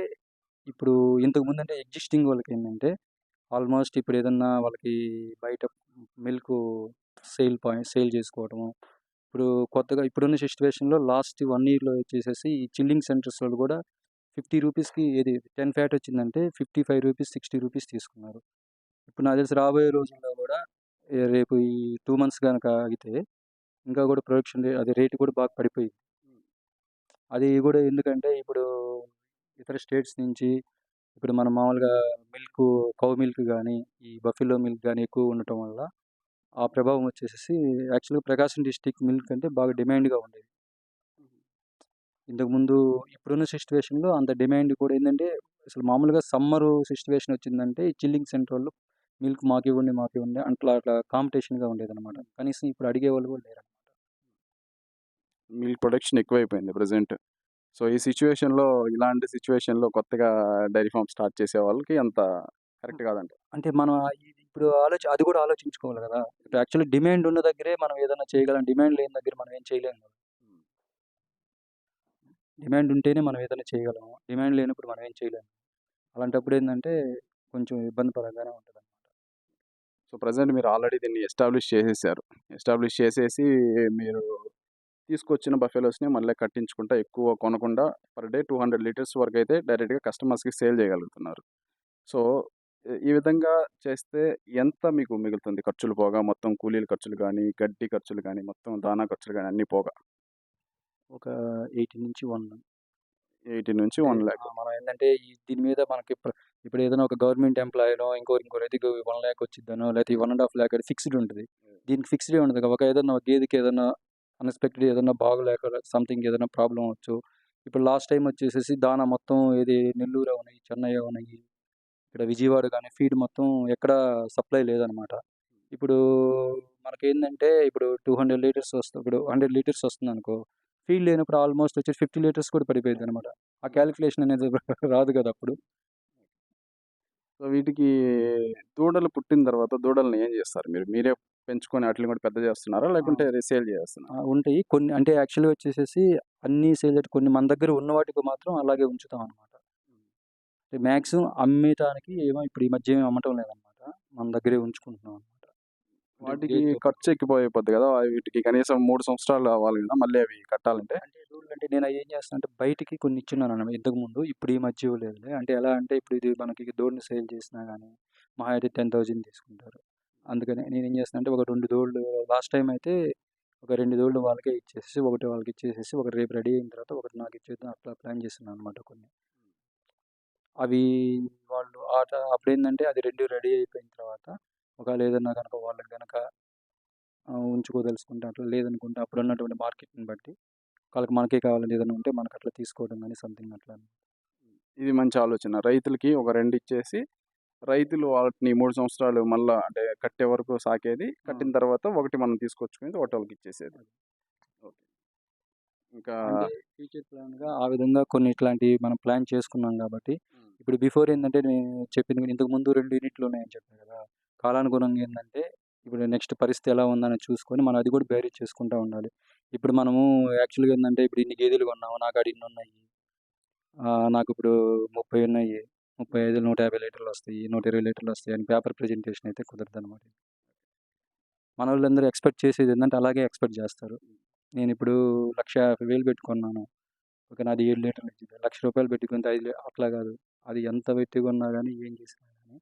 ఇప్పుడు ఇంతకుముందంటే ఎగ్జిస్టింగ్ వాళ్ళకేందంటే ఆల్మోస్ట్ ఇప్పుడేదన్నా వాళ్ళకి బయట మిల్కు సేల్ చేసుకోవటము. ఇప్పుడు కొత్తగా ఇప్పుడున్న సిట్యుయేషన్‌లో లాస్ట్ 1 ఇయర్‌లో వచ్చేసేసి ఈ చిల్లింగ్ సెంటర్స్‌లో గూడా 50 రూపీస్‌కి ఏది 10 ఫ్యాట్ వచ్చిందంటే రూ. 55, రూ. 60 తీసుకున్నారు. ఇప్పుడు నాకు తెలిసి రాబోయే రోజుల్లో గూడా రేపు ఈ 2 మంత్స్ గనక ఆగితే ఇంకా గూడా ప్రొడక్షన్ అదే రేట్ కూడా బాగా పడిపోయిద్ది. అది గూడా ఎందుకంటే ఇప్పుడు ఇతర స్టేట్స్ నుంచి ఇప్పుడు మనం మామూలుగా మిల్కు కౌ మిల్క్ గానీ, ఈ బఫెలో మిల్క్ గానీ ఎక్కువ ఉండటం వల్ల ఆ ప్రభావం వచ్చేసేసి యాక్చువల్‌గా ప్రకాశం డిస్ట్రిక్ట్ మిల్క్ అంటే బాగా డిమాండ్‌గా ఉండేది. ఇంతకుముందు ఇప్పుడున్న సిట్యుయేషన్‌లో అంత డిమాండ్ కూడా ఏందంటే అసలు మామూలుగా సమ్మరు సిట్యుయేషన్ వచ్చిందంటే ఈ చిల్లింగ్ సెంటరోళ్ళు మిల్క్ మాకివ్వండి అట్లా కాంపిటీషన్‌గా ఉండేదనమాట. కనీసం ఇప్పుడు అడిగేవాళ్ళు కూడా లేరు. మిల్క్ ప్రొడక్షన్ ఎక్కువైపోయింది ప్రెజెంట్. సో, ఈ సిట్యుయేషన్‌లో ఇలాంటి సిట్యుయేషన్‌లో కొత్తగా డైరీ ఫార్మ్ స్టార్ట్ చేసే వాళ్ళకి అంత హ్మ్. కరెక్ట్ కాదంటారు. అంటే మనం ఇది ఇప్పుడు అది కూడా ఆలోచించుకోవాలి గదా! ఇప్పుడు యాక్చువల్లీ డిమాండ్ ఉన్న దగ్గరే మనం ఏదైనా చేయగలం. డిమాండ్ లేని దగ్గర మనం ఏం చేయలేం గదా! హ్మ్. డిమాండ్ ఉంటేనే మనం ఏదైనా చేయగలం. డిమాండ్ లేనప్పుడు మనం ఏం చేయలేం. అలాంటప్పుడు ఏందంటే కొంచెం ఇబ్బందికరంగానే ఉంటదనమాట. సో, ప్రెజెంట్ మీరు ఆల్రెడీ దీన్ని ఎస్టాబ్లిష్ చేసేసారు. ఎస్టాబ్లిష్ చేసేసి మీరు తీసుకొచ్చిన బఫెలోస్‌ని మళ్ళీ కట్టించుకుంటా ఎక్కువ కొనకుండా పర్ డే 200 లీటర్స్ వరకైతే డైరెక్ట్‌గా కస్టమర్స్‌కి సేల్ చేయగలుగుతున్నారు. సో, ఈ విధంగా చేస్తే ఎంత మీకు మిగులుతుంది ఖర్చులు పోగా? మొత్తం కూలీల ఖర్చులు గానీ, గడ్డి ఖర్చులు గానీ, మొత్తం దానా ఖర్చులు గానీ అన్నీ పోగా? ఒక 80-1 అంటే 80,000-1,00,000. మనం ఏందంటే దీని మీద మనకి ఇప్పుడు ఏదైనా ఒక గవర్నమెంట్ ఎంప్లాయీనో ఇంకో రైతుకి 1,00,000 వచ్చిద్దనో లేకపోతే 1.5 లాక్ ఫిక్స్డ్ ఉంటది. దీనికి ఫిక్స్‌డే ఉండదు. ఒక ఏదన్నా గేదెకి ఏదన్నా అన్‌ఎక్స్‌పెక్టెడ్ ఏదన్నా బాగోలేక సంథింగ్ ఏదైనా ప్రాబ్లమ్ అవ్వచ్చు. ఇప్పుడు లాస్ట్ టైమ్ వచ్చేసేసి దానా మొత్తం ఏది నెల్లూరు అవని, చెన్నై అవని, ఇక్కడ విజయవాడ గాని ఫీడ్ మొత్తం ఎక్కడ సప్లై లేదనమాట. ఇప్పుడు మనకేందంటే ఇప్పుడు 200 లీటర్స్ ఇప్పుడు 100 లీటర్స్ వస్తుందనుకో, ఫీడ్ లేనప్పుడు ఆల్మోస్ట్ వచ్చేసి 50 లీటర్స్ కూడా పడిపోయిద్దనమాట. ఆ కాలిక్యులేషన్ అనేది రాదు కదా అప్పుడు. సో, వీటికి దూడలు పుట్టిన తర్వాత దూడల్ని ఏం జేస్తారు మీరు? మీరే పెంచుకొని ఆటిలిని గూడా పెద్ద జేస్తున్నారా? ఆ! లేకుంటే సేల్ జేస్తున్నారా? ఉంటాయి. కొన్ని అంటే యాక్చువల్‌గా వచ్చేసేసి అన్నీ సేల్ కొన్ని మన దగ్గర ఉన్న వాటికి మాత్రం అలాగే ఉంచుతామనమాట. మాక్సిమం అమ్మేటానికి ఏమో ఇప్పుడు ఈ మధ్య ఏమి అమ్మటం లేదనమాట. మన దగ్గరే ఉంచుకుంటున్నాం అనమాట. అంటే వాటికి గేదెతో పాటు. ఖర్చు ఎక్కువైపోద్ది గదా! వీటికి కనీసం 3 సంవత్సరాలు అవ్వాలి గదా! మళ్ళీ అవి కట్టాలంటే. అంటే రూల్‌లంటే నేను అయి ఏం చేస్తానంటే బయటికి కొన్ని ఇచ్చున్నానన్నమాట ఇంతకుముందు. ఇప్పుడు ఈ మధ్య ఇవ్వలేదులే. అంటే ఎలా అంటే ఇప్పుడు ఇది మనకి దూడని సేల్ చేసినా గానీ మహా అయితే 10,000 తీసుకుంటారు. అందుకని నేనేం చేస్తానంటే ఒక 2 దూడలు లాస్ట్ టైమ్ అయితే ఒక 2 దూడలు వాళ్ళకే ఇచ్చేసేసి, ఒకటి వాళ్ళకిచ్చేసేసి, ఒకటి రేపు రెడీ అయిన తర్వాత ఒకటి నాకిచ్చేద్దాం అట్లా ప్లాన్ చేస్తున్నానన్నమాట కొన్ని. అవి వాళ్ళు అప్పుడేందంటే అది 2 రెడీ అయిపోయిన తర్వాత ఒకవేళ ఏదన్నా గనక వాళ్ళకి గనక ఉంచుకోదలుచుకుంటే అట్లా లేదనుకుంటే అప్పుడున్నటువంటి మార్కెట్‌ని బట్టి వాళ్ళకి మనకే కావాలని ఏదైనా ఉంటే మనకట్లా తీసుకోవడం గానీ సంథింగ్ అట్లా. ఇది మంచి ఆలోచన. రైతులకి ఒక 2 ఇచ్చేసి, రైతులు వాటిని 3 సంవత్సరాలు మళ్ళా అంటే కట్టే వరకు సాకేది. ఆ! కట్టిన తర్వాత ఒకటి మనం తీసుకొచ్చుకునేది ఒకటి వాళ్ళకిచ్చేసేది. అది. ఓకే. ఇంకా అంటే ఫ్యూచర్ ప్లాన్‌గా ఆ విధంగా కొన్ని ఇట్లాంటివి మనం ప్లాన్ చేసుకున్నాం గాబట్టి, హ్మ్. ఇప్పుడు బిఫోర్ ఏందంటే నేను చెప్పింది కూడా ఇంతకుముందు 2 యూనిట్లు ఉన్నాయని చెప్పా గదా! కాలానుగుణంగా ఏందంటే, ఇప్పుడు నెక్స్ట్ పరిస్థితి ఎలా ఉందని చూసుకొని మనం అది కూడా బేరీ చేసుకుంటా ఉండాలి. ఇప్పుడు మనము యాక్చువల్‌గా ఏందంటే ఇప్పుడు ఇన్ని గేదెలు కొన్నాము. నాకాడ ఇన్నున్నాయి. నాకిప్పుడు 30 ఉన్నాయి. 35 150 లీటర్లొస్తాయి. 120 లీటర్లొస్తాయి అని పేపర్ ప్రెజెంటేషన్ అయితే కుదరదనమాట. మనోళ్ళందరూ ఎక్స్‌పెక్ట్ చేసేదేందంటే అలాగే ఎక్స్‌పెక్ట్ జేస్తారు. నేనిప్పుడు 1,50,000 పెట్టి కొన్నాను. ఓకే. నాది 7 లీటర్లు ఇచ్చిద్ది. రూ. 1,00,000 పెట్టి కొంటే అట్లా గాదు. అది ఎంత పెట్టి కొన్నా గానీ, ఏం చేసినా గానీ,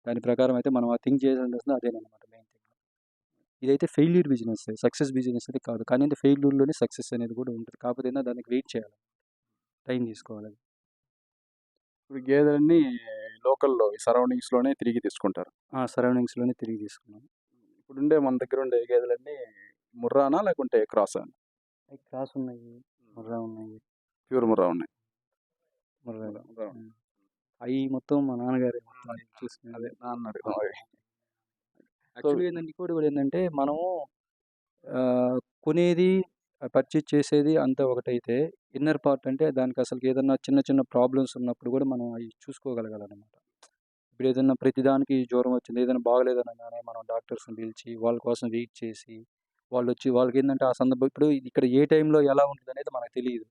దాని ప్రకారం అయితే మనం థింక్ చేయాల్సింది అదేననమాట మెయిన్ థింగ్. ఇదైతే ఫెయిల్యూర్ బిజినెస్. సక్సెస్ బిజినెస్ అయితే కాదు. కానీ అంటే ఫెయిల్యూర్‌లోనే సక్సెస్ అనేది కూడా ఉంటది. కాకపోతే ఏందంటే దానికి వెయిట్ చేయాలి. టైం తీసుకోవాలది. ఇప్పుడు గేదెలన్నీ లోకల్‌లో ఈ సరౌండింగ్స్‌లోనే తిరిగి తీసుకుంటారు. సరౌండింగ్స్‌లోనే తిరిగి తీసుకున్నాం. ఇప్పుడుండే మన దగ్గరుండే గేదెలన్నీ ముర్రానా? లేకుంటే క్రాసా? అయి క్రాస్ ఉన్నాయి. ముర్రా ఉన్నాయి. ప్యూర్ ముర్రా ఉన్నాయి. ముర్రాలు. ముర్రా. హ్మ్. అయి మొత్తం మా నాన్నగారే మొత్తం అయి అదే చూసుకునేది. నాన్న అడుగుదాం అవి. సో యాక్చువల్‌గా ఏందంటే ఇంకోటి కూడా ఏందంటే మనము కొనేది, పర్చేజ్ చేసేది అంతా ఒకటైతే, ఇన్నర్ పార్ట్ అంటే దానికసలకి ఏదన్నా చిన్న చిన్న ప్రాబ్లమ్స్ ఉన్నప్పుడు గూడా మనం అయి చూసుకోగలగాలనమాట. ఇప్పుడేదన్నా ప్రతిదానికి జ్వరం వచ్చింది, ఏదైనా బాగోలేదనంగానే మనం డాక్టర్స్‌ని పిలిచి, వాళ్ళ కోసం వెయిట్ చేసి, వాళ్ళకేందంటే ఆ సందర్భం ఇప్పుడు ఇక్కడ ఏ టైంలో ఎలా ఉంటదనేది మనకు తెలీదు.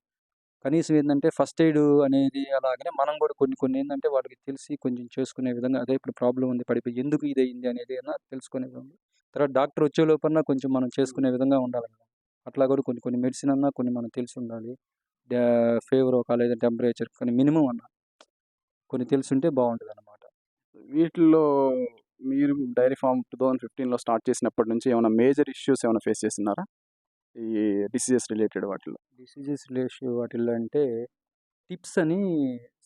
కనీసం ఏందంటే ఫస్ట్ ఎయిడ్ అనేది అలాగనే మనం గూడా కొన్ని కొన్ని ఏందంటే వాళ్ళకి తెలిసి కొంచెం చేసుకునే విధంగా అదే ఇప్పుడు ప్రాబ్లమ్ ఉంది పడిపోయి ఎందుకు ఇదయింది అనేది అన్నా తెలుసుకునే విధంగా. తర్వాత డాక్టర్ వచ్చే లోపన్నా కొంచెం మనం హ్మ్. చేసుకునే విధంగా ఉండాలి కదా! అట్లా గూడా కొన్ని కొన్ని మెడిసిన్ అన్నా కొన్ని మనకు తెలిసుండాలి. డా ఫీవర్ లేదా టెంపరేచర్ కొన్ని మినిమమ్ అన్నా కొన్ని హ్మ్. తెలిసుంటే బావుంటదనమాట. వీటిల్లో మీరు డైరీ ఫార్మ్ 2015లో స్టార్ట్ చేసినప్పటి నుంచి ఏమైనా మేజర్ ఇష్యూస్ ఏమైనా ఫేస్ చేసున్నారా? ఈ డిసీజెస్ రిలేటెడ్ వాటిల్లో? డిసీజెస్ రిలేషన్ వాటిల్లో అంటే టిప్స్ అని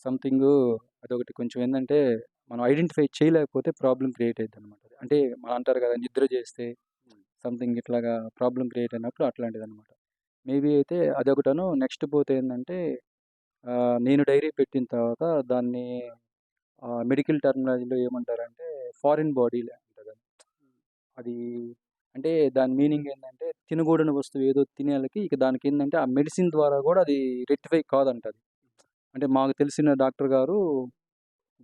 సంథింగు అదొకటి కొంచెం ఏందంటే, మనం ఐడెంటిఫై చేయలేకపోతే ప్రాబ్లమ్ క్రియేట్ అయిద్దనమాట. అంటే మనం అంటారు కదా! నిద్ర చేస్తే సంథింగ్ ఇట్లాగా ప్రాబ్లమ్ క్రియేట్ అయినప్పుడు అట్లాంటిదనమాట. మేబీ అయితే అదొకటను నెక్స్ట్ పోతే ఏందంటే నేను డైరీ పెట్టిన తర్వాత దాన్ని మెడికల్ టర్మినాలజీలో ఏమంటారంటే ఫారిన్ బాడీ అంటారు. అది అంటే దాని మీనింగ్ ఏందంటే తినకూడని వస్తువు ఏదో తినేళ్ళకి ఇక దానికేందంటే ఆ మెడిసిన్ ద్వారా గూడా అది రెక్టిఫై కాదంట అది. అంటే మాకు తెలిసిన డాక్టర్ గారు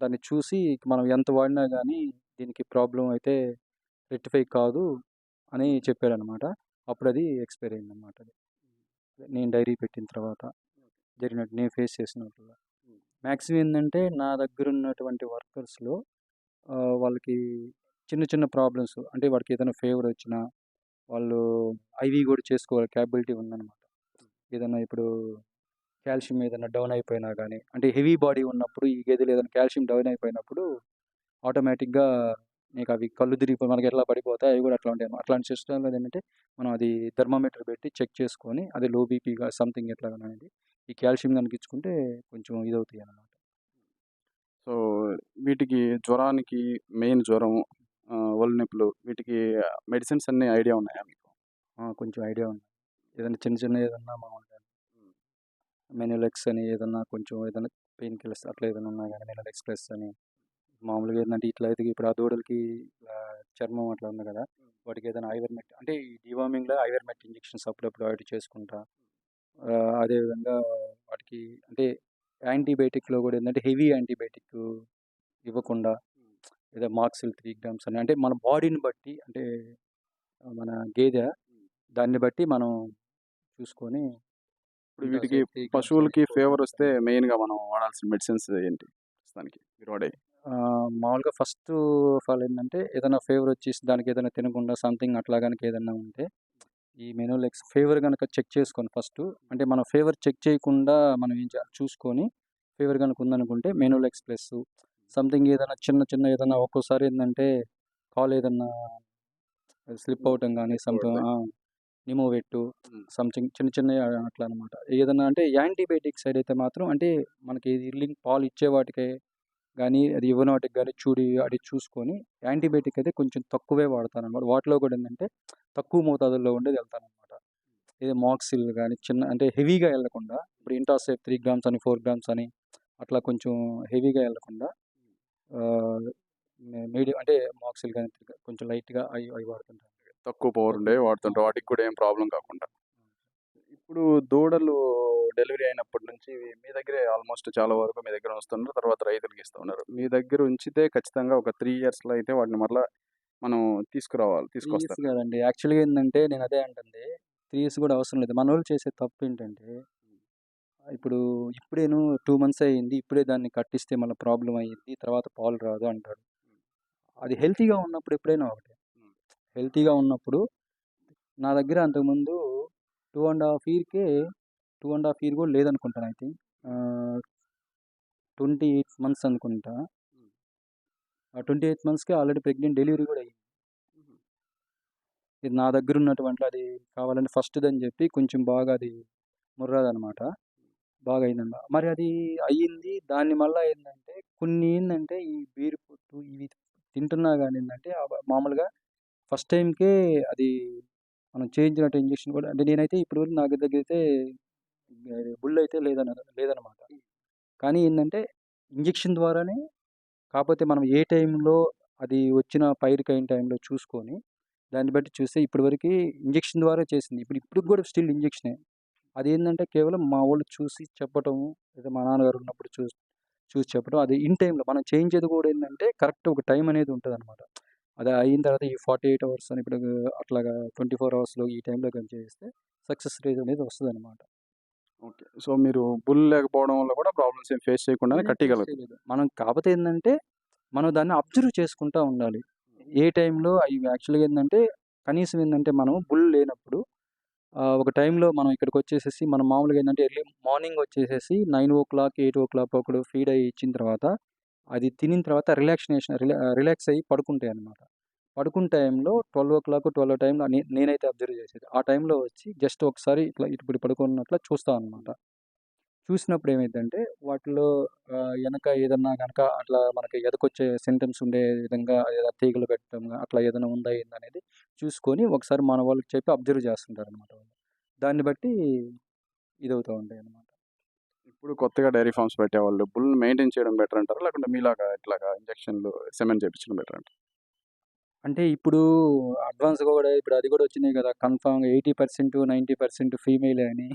దాన్ని చూసి మనం ఎంత వాడినా గానీ దీనికి ప్రాబ్లమ్ అయితే రెక్టిఫై కాదు అని చెప్పాడనమాట. అప్పుడది ఎక్స్‌పైర్ అయిందనమాట అది. నేను డైరీ పెట్టిన తర్వాత జరిగినట్టు నేను ఫేస్ చేసినట్టుగా. మాక్సిమం ఏందంటే నా దగ్గరున్నటువంటి వర్కర్స్‌లో వాళ్ళకి చిన్న చిన్న ప్రాబ్లమ్స్ అంటే వాడికేదైనా ఫీవరొచ్చినా వాళ్ళు ఐవీ గూడా చేసుకోగల కేపబిలిటీ ఉందనమాట. ఏదన్నా ఇప్పుడు కాల్షియం ఏదైనా డౌన్ అయిపోయినా గానీ, అంటే హెవీ బాడీ ఉన్నప్పుడు ఈ గేదెలు ఏదైనా కాల్షియం డౌన్ అయిపోయినప్పుడు ఆటోమేటిక్‌గా నీకవి కళ్ళు తిరిగిపోయి మనకి ఎట్లా పడిపోతాయి అవి కూడా అట్లా ఉంటాయన్నమాట. అట్లాంటి సిస్టమ్‌లో ఏంటంటే మనం అది థర్మామీటర్ పెట్టి చెక్ చేసుకొని అది లో బీపీగా సంథింగ్ ఎట్లా అనేది ఈ కాల్షియం గనుక ఇచ్చుకుంటే కొంచెం ఇదవుతాయన్నమాట. సో, వీటికి జ్వరానికి మెయిన్ జ్వరం, ఒళ్ళు నొప్పులు వీటికి మెడిసిన్స్ అన్నీ ఐడియా ఉన్నాయా మీకు? కొంచెం ఐడియా ఉంది. ఏదైనా చిన్న చిన్న ఏదన్నా మామూలుగా మెనోలెక్స్ అని ఏదన్నా కొంచెం ఏదైనా పెయిన్ కిల్లర్స్ అట్లా ఏదైనా ఉన్నా గానీ మెనోలెక్స్ ప్లస్ అని మామూలుగా ఏందంటే ఇట్లా అయితే ఇప్పుడు ఆ దూడలకి చర్మం అట్లా ఉంది కదా! వాటికి ఏదైనా ఐవర్మెక్ట్ అంటే ఈ డీవార్మింగ్‌లో ఐవర్మెక్ట్ ఇంజెక్షన్స్ అప్పుడప్పుడు అవి చేసుకుంటా. అదేవిధంగా వాటికి అంటే యాంటీబయాటిక్‌లో కూడా ఏందంటే హెవీ యాంటీబయాటిక్ ఇవ్వకుండా ఏదో మాక్సిల్ 3 గ్రామ్స్ అని అంటే మన బాడీని బట్టి అంటే మన గేదె దాన్ని బట్టి మనం చూసుకొని ఇప్పుడు వీటికి ఇంటాసేపు 3 గ్రామ్స్ అని, పశువులకి 4 ఫీవర్ గ్రామ్స్ వస్తే అని. మెయిన్‌గా మనం వాడాల్సిన మెడిసిన్స్ ఏంటి ప్రస్తుతానికి మీరు వాడేయి? మామూలుగా ఫస్ట్ ఆఫ్ ఆల్ ఏందంటే ఏదైనా ఫీవర్ వచ్చేసి దానికి ఏదైనా తినకుండా సంథింగ్ అట్లా గనుక ఏదన్నా ఉంటే ఈ మెనోలెక్స్ ఫీవర్ గనుక చెక్ చేసుకొని ఫస్టు అంటే మనం ఫీవర్ చెక్ చేయకుండా మనం ఏం చేయాలి చూసుకొని ఫీవర్ గనుక ఉందనుకుంటే మెనోలెక్స్ ప్లస్ సంథింగ్ ఏదైనా చిన్న చిన్న ఏదైనా ఒక్కోసారి ఏందంటే కాలు ఏదన్నా స్లిప్ అవ్వటం గానీ ఎక్కువ నిమోవెట్టు హ్మ్. సంథింగ్ చిన్న చిన్నయి అట్లా అనమాట. ఏదన్నా అంటే యాంటీబయాటిక్ సైడ్ అయితే మాత్రం అంటే మనకి ఈల్లింగ్ పాలు ఇచ్చే వాటికే గానీ, అది ఇవ్వని వాటికి గానీ అది చూసుకొని యాంటీబయాటిక్ అయితే కొంచెం తక్కువే వాడతాననమాట. వాటిలో కూడా ఏందంటే తక్కువ మోతాదుల్లో ఉండేది ఎళ్తాననమాట. ఇది మాక్సిల్ గానీ చిన్న అంటే హెవీగా ఎళ్ళకుండా ఇప్పుడు ఇంటాసేప్ 3 గ్రామ్స్ అని, 4 గ్రామ్స్ అని అట్లా కొంచెం హెవీగా ఎళ్ళకుండా ఆహ్, మీడియం అంటే మాక్సిల్ గానీ కొంచెం లైట్‌గా అయి వాడుతుంటాను. తక్కువ పవర్ తక్కువ ఉండేవి పవర్. వాడుతుంటారు. వాటికి కూడా ఏం ప్రాబ్లమ్ కాకుండా. ఇప్పుడు దూడలు డెలివరీ అయినప్పటి నుంచి మీ దగ్గరే ఆల్మోస్ట్ చాలా వరకు మీ దగ్గర ఉంచుతున్నారు. తర్వాత రైతులకి ఇస్తూ ఉన్నారు. మీ దగ్గర ఉంచితే ఖచ్చితంగా ఒక 3 ఇయర్స్‌లో అయితే వాటిని మరలా మనం 3 ఇయర్స్ తీసుకొస్తారు. కాదండి. యాక్చువల్‌గా ఏందంటే నేను అదే అంటుంది. 3 ఇయర్స్ కూడా అవసరం లేదు. మనోళ్ళు చేసే తప్పేంటంటే ఇప్పుడు ఇప్పుడేను 2 మంత్స్ అయింది. ఇప్పుడే దాన్ని కట్టిస్తే మళ్ళా ప్రాబ్లమ్ అయ్యిద్ది. తర్వాత పాలు రాదు అంటాడు. అది హెల్తీగా ఉన్నప్పుడు ఎప్పుడైనా ఒకటే. హ్మ్. హెల్తీగా ఉన్నప్పుడు నా దగ్గర అంతకుముందు 2 ½ ఇయర్ కూడా లేదనుకుంటాను ఐ థింక్. ఆహ్, 28 మంత్స్ అనుకుంటా. హ్మ్. ఆ 28 మంత్స్‌కే ఆల్రెడీ ప్రెగ్నెంట్ డెలివరీ కూడా అయింది. హుహు. ఇది నా దగ్గర ఉన్నటువంటి అది కావాలంటే ఫస్ట్‌దని చెప్పి కొంచెం బాగా అది ముర్రాదనమాట. బాగా అయిందనమాట. మరి అది అయ్యింది. దాన్ని మళ్ళా ఏందంటే కొన్ని ఏందంటే ఈ బీర్ పొట్టు ఇవి తింటున్నా గాని ఏందంటే మామూలుగా ఫస్ట్ టైమ్‌కే అది మనం చేయించినట్టు ఇంజెక్షన్ కూడా అంటే నేనైతే ఇప్పటి వరకు నా దగ్గరైతే బుల్ అయితే లేదనమాట. కానీ ఏందంటే ఇంజెక్షన్ ద్వారానే కాపోతే మనం ఏ టైంలో అది వచ్చిన పైరుకయిన టైంలో చూసుకొని దాన్ని బట్టి చూస్తే ఇప్పటి వరకి ఇంజెక్షన్ ద్వారా చేసింది. ఇప్పటికి కూడా స్టిల్ ఇంజెక్షనే. అదేందంటే కేవలం మా వోళ్ళు చూసి చెప్పటము, లేదా మా నాన్నగారు ఉన్నప్పుడు చూసి చెప్పడం. అది ఇన్ టైమ్‌లో మనం చేయించేది కూడా ఏందంటే కరెక్ట్ ఒక టైం అనేది ఉంటదనమాట. అది అయిన తర్వాత ఈ 48 అవర్స్ అని ఇప్పుడు అట్లాగా 24 అవర్స్‌లో ఈ టైంలో గాని చేస్తే సక్సెస్ రేట్ అనేది వస్తదనమాట. ఓకే. సో, మీరు బుల్ లేకపోవడం వల్ల కూడా ప్రాబ్లమ్స్ ఏం ఫేస్ చేయకుండానే బుల్ ఫేస్ కట్టియగలుగుతారు. చేయలేదు. మనం కాపోతే ఏందంటే మనం దాన్ని అబ్జర్వ్ చేసుకుంటా ఉండాలి. ఏ టైంలో అయి యాక్చువల్‌గా ఏందంటే కనీసం ఏందంటే మనం బుల్ లేనప్పుడు ఒక టైంలో మనం ఇక్కడికొచ్చేసేసి మనం మామూలుగా ఏందంటే ఎర్లీ మార్నింగ్ వచ్చేసేసి 9:00, 8:00 అప్పుడు ఫీడ్ అయ్యి ఇచ్చిన తర్వాత, అది తినిన తర్వాత రిలాక్స్ అయ్యి పడుకుంటాయన్నమాట. పడుకున్న టైంలో 12:00, 12 టైంలో నేనైతే అబ్జర్వ్ చేసేది. ఆ టైంలో వచ్చి జస్ట్ ఒకసారి ఇట్లా ఇప్పుడు పడుకున్నట్లా చూస్తా అనమాట. చూసినప్పుడు ఏమైద్దంటే వాటిలో ఎనక ఏదన్నా గనక అట్లా మనకి ఎదకొచ్చే సింప్టమ్స్ ఉండే విధంగా ఏదైనా తీగలు పెట్టడం అట్లా ఏదైనా ఉందా ఏందనేది చూసుకొని ఒకసారి మన వాళ్ళకి చెప్పి అబ్జర్వ్ చేస్తుంటారనమాట వాళ్ళు. దాన్ని బట్టి ఇదవుతా ఉంటాయన్నమాట. ఇప్పుడు కొత్తగా డైరీ ఫార్మ్స్ పెట్టేవాళ్ళు బుల్‌ని మెయింటైన్ చేయడం బెటర్ అంటారా? లేకుంటే మీలాగా ఇట్లాగా ఇంజెక్షన్‌లు, సెమెన్ చేపించడం బెటర్ అంటారా? అంటే ఇప్పుడు అడ్వాన్స్‌గా గూడా ఇప్పుడు అది గూడా వచ్చినాయి గదా! కన్ఫర్మ్‌గా 80%, 90% ఫీమేలే అని.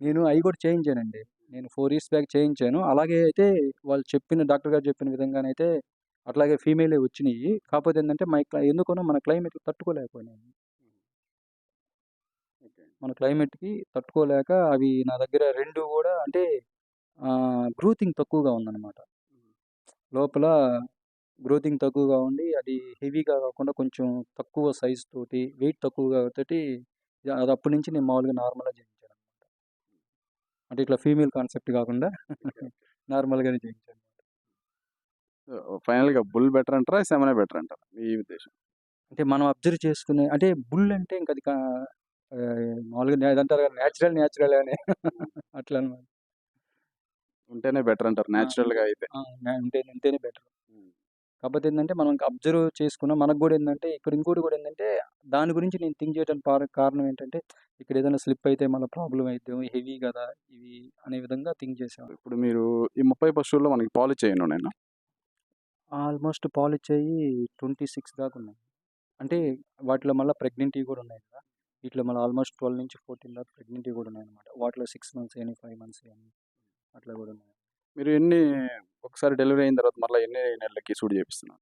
నేను అయి గూడా చేయించానండి. నేను 4 ఇయర్స్ బ్యాక్ చేయించాను. అలాగే అయితే వాళ్ళు చెప్పిన డాక్టర్ గారు చెప్పిన విధంగానైతే అట్లాగే ఫీమేలే వచ్చినియి. కాపోతే ఏందంటే ఎందుకనో మన క్లైమేట్‌కి తట్టుకోలేకపోయినాయి. ఓకే. మన క్లైమేట్‌కి తట్టుకోలేక అవి నా దగ్గర 2 గూడా అంటే గ్రోతింగ్ తక్కువగా ఉందన్నమాట. హ్మ్. లోపల గ్రోతింగ్ తక్కువగా ఉండి అది హెవీగా కాకుండా కొంచెం తక్కువ సైజ్ తోటి, వెయిట్ తక్కువగా తోటి అది అప్పటి నుంచి నేను మామూలుగా నార్మల్‌గా చేయించాను. అంటే ఇట్లా ఫీమేల్ కాన్సెప్ట్ కాకుండా ఓకే. ఓకే. నార్మల్‌గానే చేయించాను. ఫైనల్‌గా బుల్ బెటర్ అంటారా? సెమెనే బెటర్ అంటారా? మీ ఉద్దేశం? అంటే మనం అబ్జర్వ్ చేసుకునే అంటే బుల్ అంటే ఇంక అది మామూలుగా అదంటారు కదా! నేచురల్ అని అట్లా అనమాట. ఉంటేనే బెటర్ అంటారు ఆ! నేచురల్‌గా అయితే. ఆ! ఉంటేనే బెటర్. హ్మ్. కాకపోతే ఏందంటే మనం ఇంక అబ్జర్వ్ చేసుకున్నాం. మనకు గూడా ఏందంటే ఇక్కడ ఇంకోటి గూడా ఏందంటే దాని గురించి నేను థింక్ చేయడానికి కారణం ఏంటంటే ఇక్కడ ఏదైనా స్లిప్ అయితే మళ్ళా ప్రాబ్లమ్ అయిద్దేమో హెవీ గదా! ఇవి అనే విధంగా థింక్ చేశాను. ఇప్పుడు మీరు ఈ 30 పశువుల్లో మనకి పాలిచ్చే ఎన్నున్నాయినా? ఆల్మోస్ట్ పాలిచ్చేయి 26 దాకా ఉన్నాయి. అంటే వాటిలో మళ్ళా ప్రెగ్నెంట్‌వి గూడా ఉన్నాయి కదా! వీటిలో మళ్ళీ ఆల్మోస్ట్ 12-14 దాకా ప్రెగ్నెంట్‌వి గూడా ఉన్నాయన్నమాట. వాటిలో 6 మంత్స్ గాని, 5 మంత్స్ గాని అట్లా గూడా ఉన్నాయి. మీరు ఒకసారి డెలివరీ అయిన తర్వాత మళ్ళా ఎన్ని నెలలకి సూడి చేపిస్తున్నారు?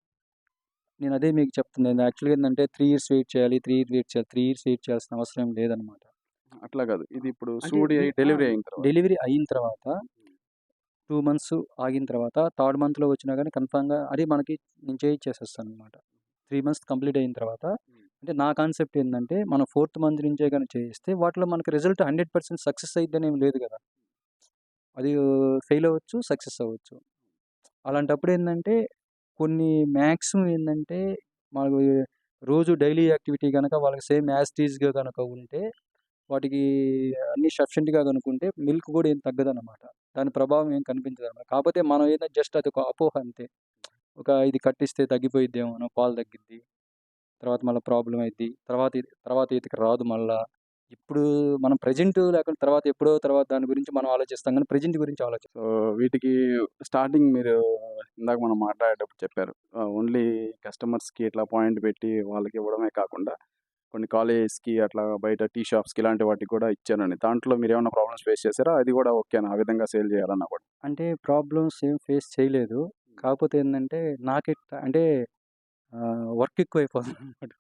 నేను అదే మీకు చెప్తున్నాను. యాక్చువల్‌గా ఏందంటే 3 ఇయర్స్ వెయిట్ చేయాలి, 3 ఇయర్స్ వెయిట్ చేయాలి. 3 ఇయర్స్ వెయిట్ చేయాల్సిన అవసరం ఏం లేదన్నమాట. అట్లా కాదు. ఇది ఇప్పుడు అంటే సూడి అయ్యి డెలివరీ అయిన తర్వాత. డెలివరీ అయిన తర్వాత 2 మంత్స్ ఆగిన తర్వాత థర్డ్ మంత్‌లో వచ్చినా గాని కన్ఫర్మ్‌గా అది మనకి నేను చేయిచ్చేసేస్తానన్నమాట. 3 మంత్స్ కంప్లీట్ అయిన తర్వాత అంటే నా కాన్సెప్ట్ ఏందంటే మనం ఫోర్త్ మంత్ నుంచే గాని చేయిస్తే వాటిలో మనకి రిజల్ట్ 100% సక్సెస్ అయిద్దని ఏమి లేదు గదా! అది ఫెయిల్ అవ్వచ్చు, సక్సెస్ అవ్వచ్చు. అలాంటప్పుడు ఏందంటే కొన్ని మాక్సిమం ఏందంటే మనకు రోజు డైలీ యాక్టివిటీ గనక వాళ్ళకి సేమ్ యాజ్ ఇట్ ఈస్‌గా గనక ఉంటే వాటికి అన్నీ సఫిషియెంట్‌గా గనుకుంటే మిల్క్ గూడా ఏం తగ్గదనమాట. దాని ప్రభావం ఏం కనిపించదనమాట. కాపోతే మనం ఏందంటే జస్ట్ అదొక అపోహ అంతే. ఇది కట్టిస్తే తగ్గిపోయిద్దేమోనో, పాలు తగ్గిద్ది. తర్వాత మళ్ళా ప్రాబ్లమ్ అయిద్ది. తర్వాత ఈతకి రాదు మళ్ళా. ఇప్పుడు మనం ప్రెజెంట్ లేకుండా తర్వాత దాని గురించి మనం ఆలోచిస్తాం గానీ, ప్రెజెంట్ గురించి సో, వీటికి స్టార్టింగ్ మీరు ఇందాక మనం మాట్లాడేటప్పుడు చెప్పారు. ఓన్లీ కస్టమర్స్‌కి ఇట్లా పాయింట్ పెట్టి వాళ్ళకి ఇవ్వడమే కాకుండా కొన్ని కాలేజెస్‌కి అట్లా బయట టీ షాప్స్‌కి ఇలాంటి వాటికి కూడా ఇచ్చానని. దాంట్లో మీరేమన్నా ప్రాబ్లమ్స్ ఫేస్ చేసారా? అది కూడా ఓకేనా? ఆ విధంగా సేల్ చేయాలన్నా కూడా? అంటే ప్రాబ్లమ్స్ ఏం ఫేస్ చేయలేదు. కాకపోతే ఏందంటే అంటే వర్క్ ఎక్కువైపోతుందనమాట.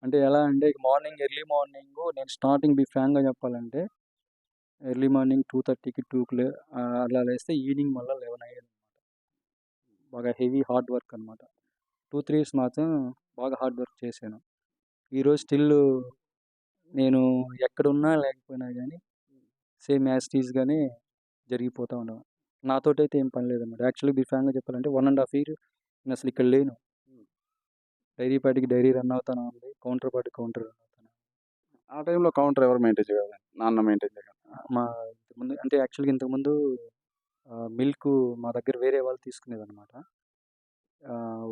అంటే ఎలా అంటే ఎర్లీ మార్నింగు నేను స్టార్టింగ్ ఫ్రాంక్‌గా చెప్పాలంటే ఎర్లీ మార్నింగ్ 2:30కి 2కి అలా లేస్తే ఈవినింగ్ మళ్ళా 11 అయ్యేది. బాగా హెవీ హార్డ్ వర్క్ అనమాట. 2, 3 ఇయర్స్ మాత్రం బాగా హార్డ్ వర్క్ చేశాను. ఈరోజు స్టిల్లు నేను ఎక్కడున్నా లేకపోయినా గానీ సేమ్ యాజ్ ఇట్ ఈస్‌గానే జరిగిపోతా ఉండడం. నాతోటైతే ఏం పని లేదనమాట. యాక్చువల్లీ ఫ్రాంక్‌గా చెప్పాలంటే 1 ½ ఇయర్ నేనసలు ఇక్కడ లేను. డైరీ పాటికి డైరీ రన్ అవుతానే ఉంది. కౌంటర్ పాటికి కౌంటర్ రన్ అవుతానే ఉంది. ఆ టైంలో కౌంటర్ ఎవరు మెయింటైన్ చేయాలి? నాన్న మెయింటైన్ చేయాలా? మా ఇంతకుముందు అంటే యాక్చువల్‌గా ఇంతకుముందు మిల్కు మా దగ్గర వేరే వాళ్ళు తీసుకునేదనమాట.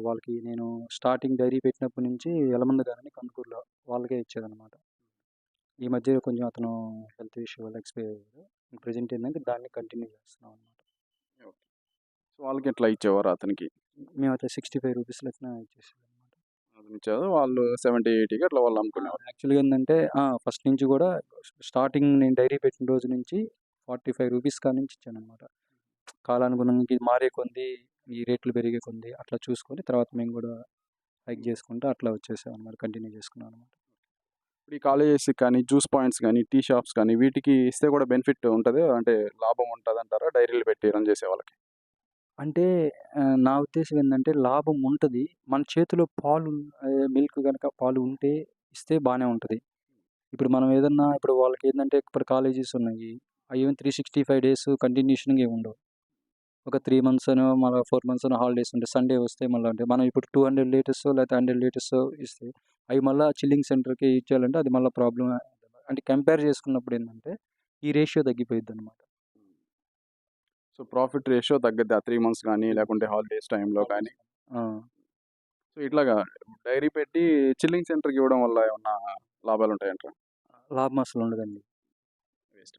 వాళ్ళకి నేను స్టార్టింగ్ డైరీ పెట్టినప్పటి నుంచి యలమంద గారని కందుకూరులో వాళ్ళకే ఇచ్చేదనమాట. ఈ మధ్య కొంచెం అతను హెల్త్ ఇష్యూ వల్ల ఎక్స్‌పైర్ అయ్యారు. ప్రెజెంట్ ఏందంటే దాన్ని కంటిన్యూ చేస్తున్నాం అనమాట. ఓకే. సో, వాళ్ళకి ఎట్లా ఇచ్చేవారు అతనికి? మేమైతే రూ. 65 లెక్కన ఇచ్చేసేదనమాట. అతనిచ్చేవారు. వాళ్ళు 70, 80కి అట్లా వాళ్ళు అమ్ముకునేవారు. యాక్చువల్‌గా ఏందంటే ఫస్ట్ నుంచి గూడా స్టార్టింగ్ నేను డైరీ పెట్టిన రోజు నుంచి రూ. 45 కాడ్నుంచి ఇచ్చాననమాట. కాలానుగుణంగా ఇది మారే కొంది, ఈ రేట్లు పెరిగే కొంది అట్లా చూసుకొని తర్వాత మేము గూడా హైక్ జేసుకుంటూ అట్లా వచ్చేసామనమాట. కంటిన్యూ చేసుకున్నామనమాట. ఇప్పుడు ఈ కాలేజెస్‌కి కానీ, జ్యూస్ పాయింట్స్ గానీ, టీ షాప్స్ కానీ వీటికి ఇస్తే కూడా బెనిఫిట్ ఉంటదా? అంటే లాభం ఉంటదంటారా? డైరీలు పెట్టి రన్ చేసే వాళ్ళకి? అంటే నా ఉద్దేశ్యం ఏందంటే లాభం ఉంటది. మన చేతిలో మిల్క్ గనక పాలు ఉంటే ఇస్తే బానే ఉంటది. ఇప్పుడు మనం ఏదన్నా ఇప్పుడు వాళ్ళకేందంటే ఇప్పుడు కాలేజెస్ ఉన్నాయి. అయ్యేం 365 డేస్ కంటిన్యూషన్‌గా ఏమి ఉండవు. ఒక 3 మంత్స్ అనో, మళ్ళా 4 మంత్స్ అనో హాలిడేస్ ఉంటాయి. సండే వస్తే మళ్ళా అంటే మనం ఇప్పుడు 200 లీటర్సో లేకపోతే 100 లీటర్సో ఇస్తే అయి మళ్ళా చిల్లింగ్ సెంటర్‌కి ఇచ్చేయాలంటే అది మళ్ళా ప్రాబ్లమే. అంటే కంపేర్ చేసుకున్నప్పుడు ఏందంటే ఈ రేషియో తగ్గిపోయిద్దనమాట. సో, ప్రాఫిట్ రేషియో తగ్గిద్ది. ఆ 3 మంత్స్ గానీ, లేకుంటే హాలిడేస్ టైమ్‌లో హాలిడేస్ గానీ. ఆ! సో, ఇట్లాగా డైరీ పెట్టి చిల్లింగ్ సెంటర్‌కి ఇవ్వడం వల్ల ఏమన్నా లాభాలుంటాయంటారా? లాభం అసలుండదండి. వేస్ట్.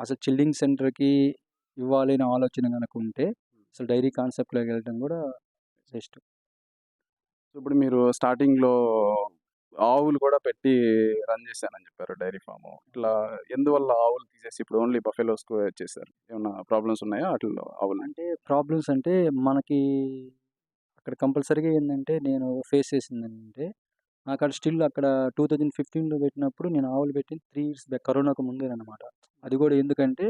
అసలు చిల్లింగ్ సెంటర్‌కి ఇవ్వాలి అనే ఆలోచన గనక ఉంటే అసలు డైరీ కాన్సెప్ట్‌లోకెళ్ళటం గూడా బెస్ట్. ఇప్పుడు మీరు స్టార్టింగ్‌లో ఆవులు కూడా పెట్టి రన్ చేశానని చెప్పారు డైరీ ఫార్ము. ఇట్లా ఎందువల్ల ఆవులు తీసేసి ఇప్పుడు ఓన్లీ బఫెలోస్‌కు చేశారు? ఏమన్నా ప్రాబ్లమ్స్ ఉన్నాయా ఆటిల్లో ఆవులు? అంటే ప్రాబ్లమ్స్ అంటే మనకి అక్కడ కంపల్సరీగా ఏందంటే నేను ఫేస్ చేసిందేంటంటే నాకక్కడ స్టిల్ అక్కడ 2015లో పెట్టినప్పుడు నేను ఆవులు పెట్టింది 3 ఇయర్స్ బ్యాక్ కరోనాకు ముందేననమాట. అది గూడా ఎందుకంటే,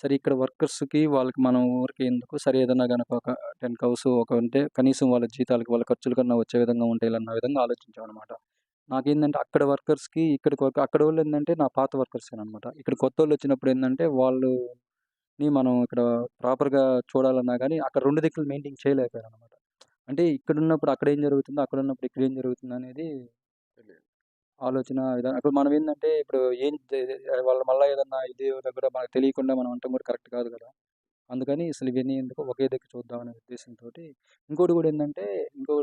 సరే ఇక్కడ వర్కర్స్‌కి వాళ్ళకి మనం ఊరికే ఎందుకు సరే ఏదన్నా గనక ఒక 10 కౌస్ ఉంటే కనీసం వాళ్ళ జీతాలకి, వాళ్ళ ఖర్చులకన్నా వచ్చే విధంగా ఉంటాయిలన్న విధంగా ఆలోచించామనమాట. నాకేందంటే అక్కడ వర్కర్స్‌కి ఇక్కడికి అక్కడోళ్ళేందంటే నా పాత వర్కర్సేననమాట. ఇక్కడ కొత్తోళ్ళొచ్చినప్పుడు ఏందంటే వాళ్ళు మనం ఇక్కడ ప్రాపర్‌గా చూడాలన్నా గానీ, అక్కడ 2 దిక్కులు మెయింటైన్ చేయలేకపోయారనమాట. అంటే ఇక్కడున్నప్పుడు అక్కడేం జరుగుతుందో, అక్కడున్నప్పుడు ఇక్కడేం జరుగుతుందనేది తెలియదు. ఆలోచన విధానం. ఇప్పుడు మనమేందంటే, ఇప్పుడు ఏం వాళ్ళు మళ్ళా ఏదన్నా ఇది దగ్గర మనకు తెలియకుండా మనం అనటం కూడా కరెక్ట్ కాదు కదా! అందుకని అసలు ఇవన్నీ ఎందుకు ఒకే దిక్కు చూద్దాం అనే ఉద్దేశంతోటి ఇంకోటి కూడా ఏందంటే, ఇంకో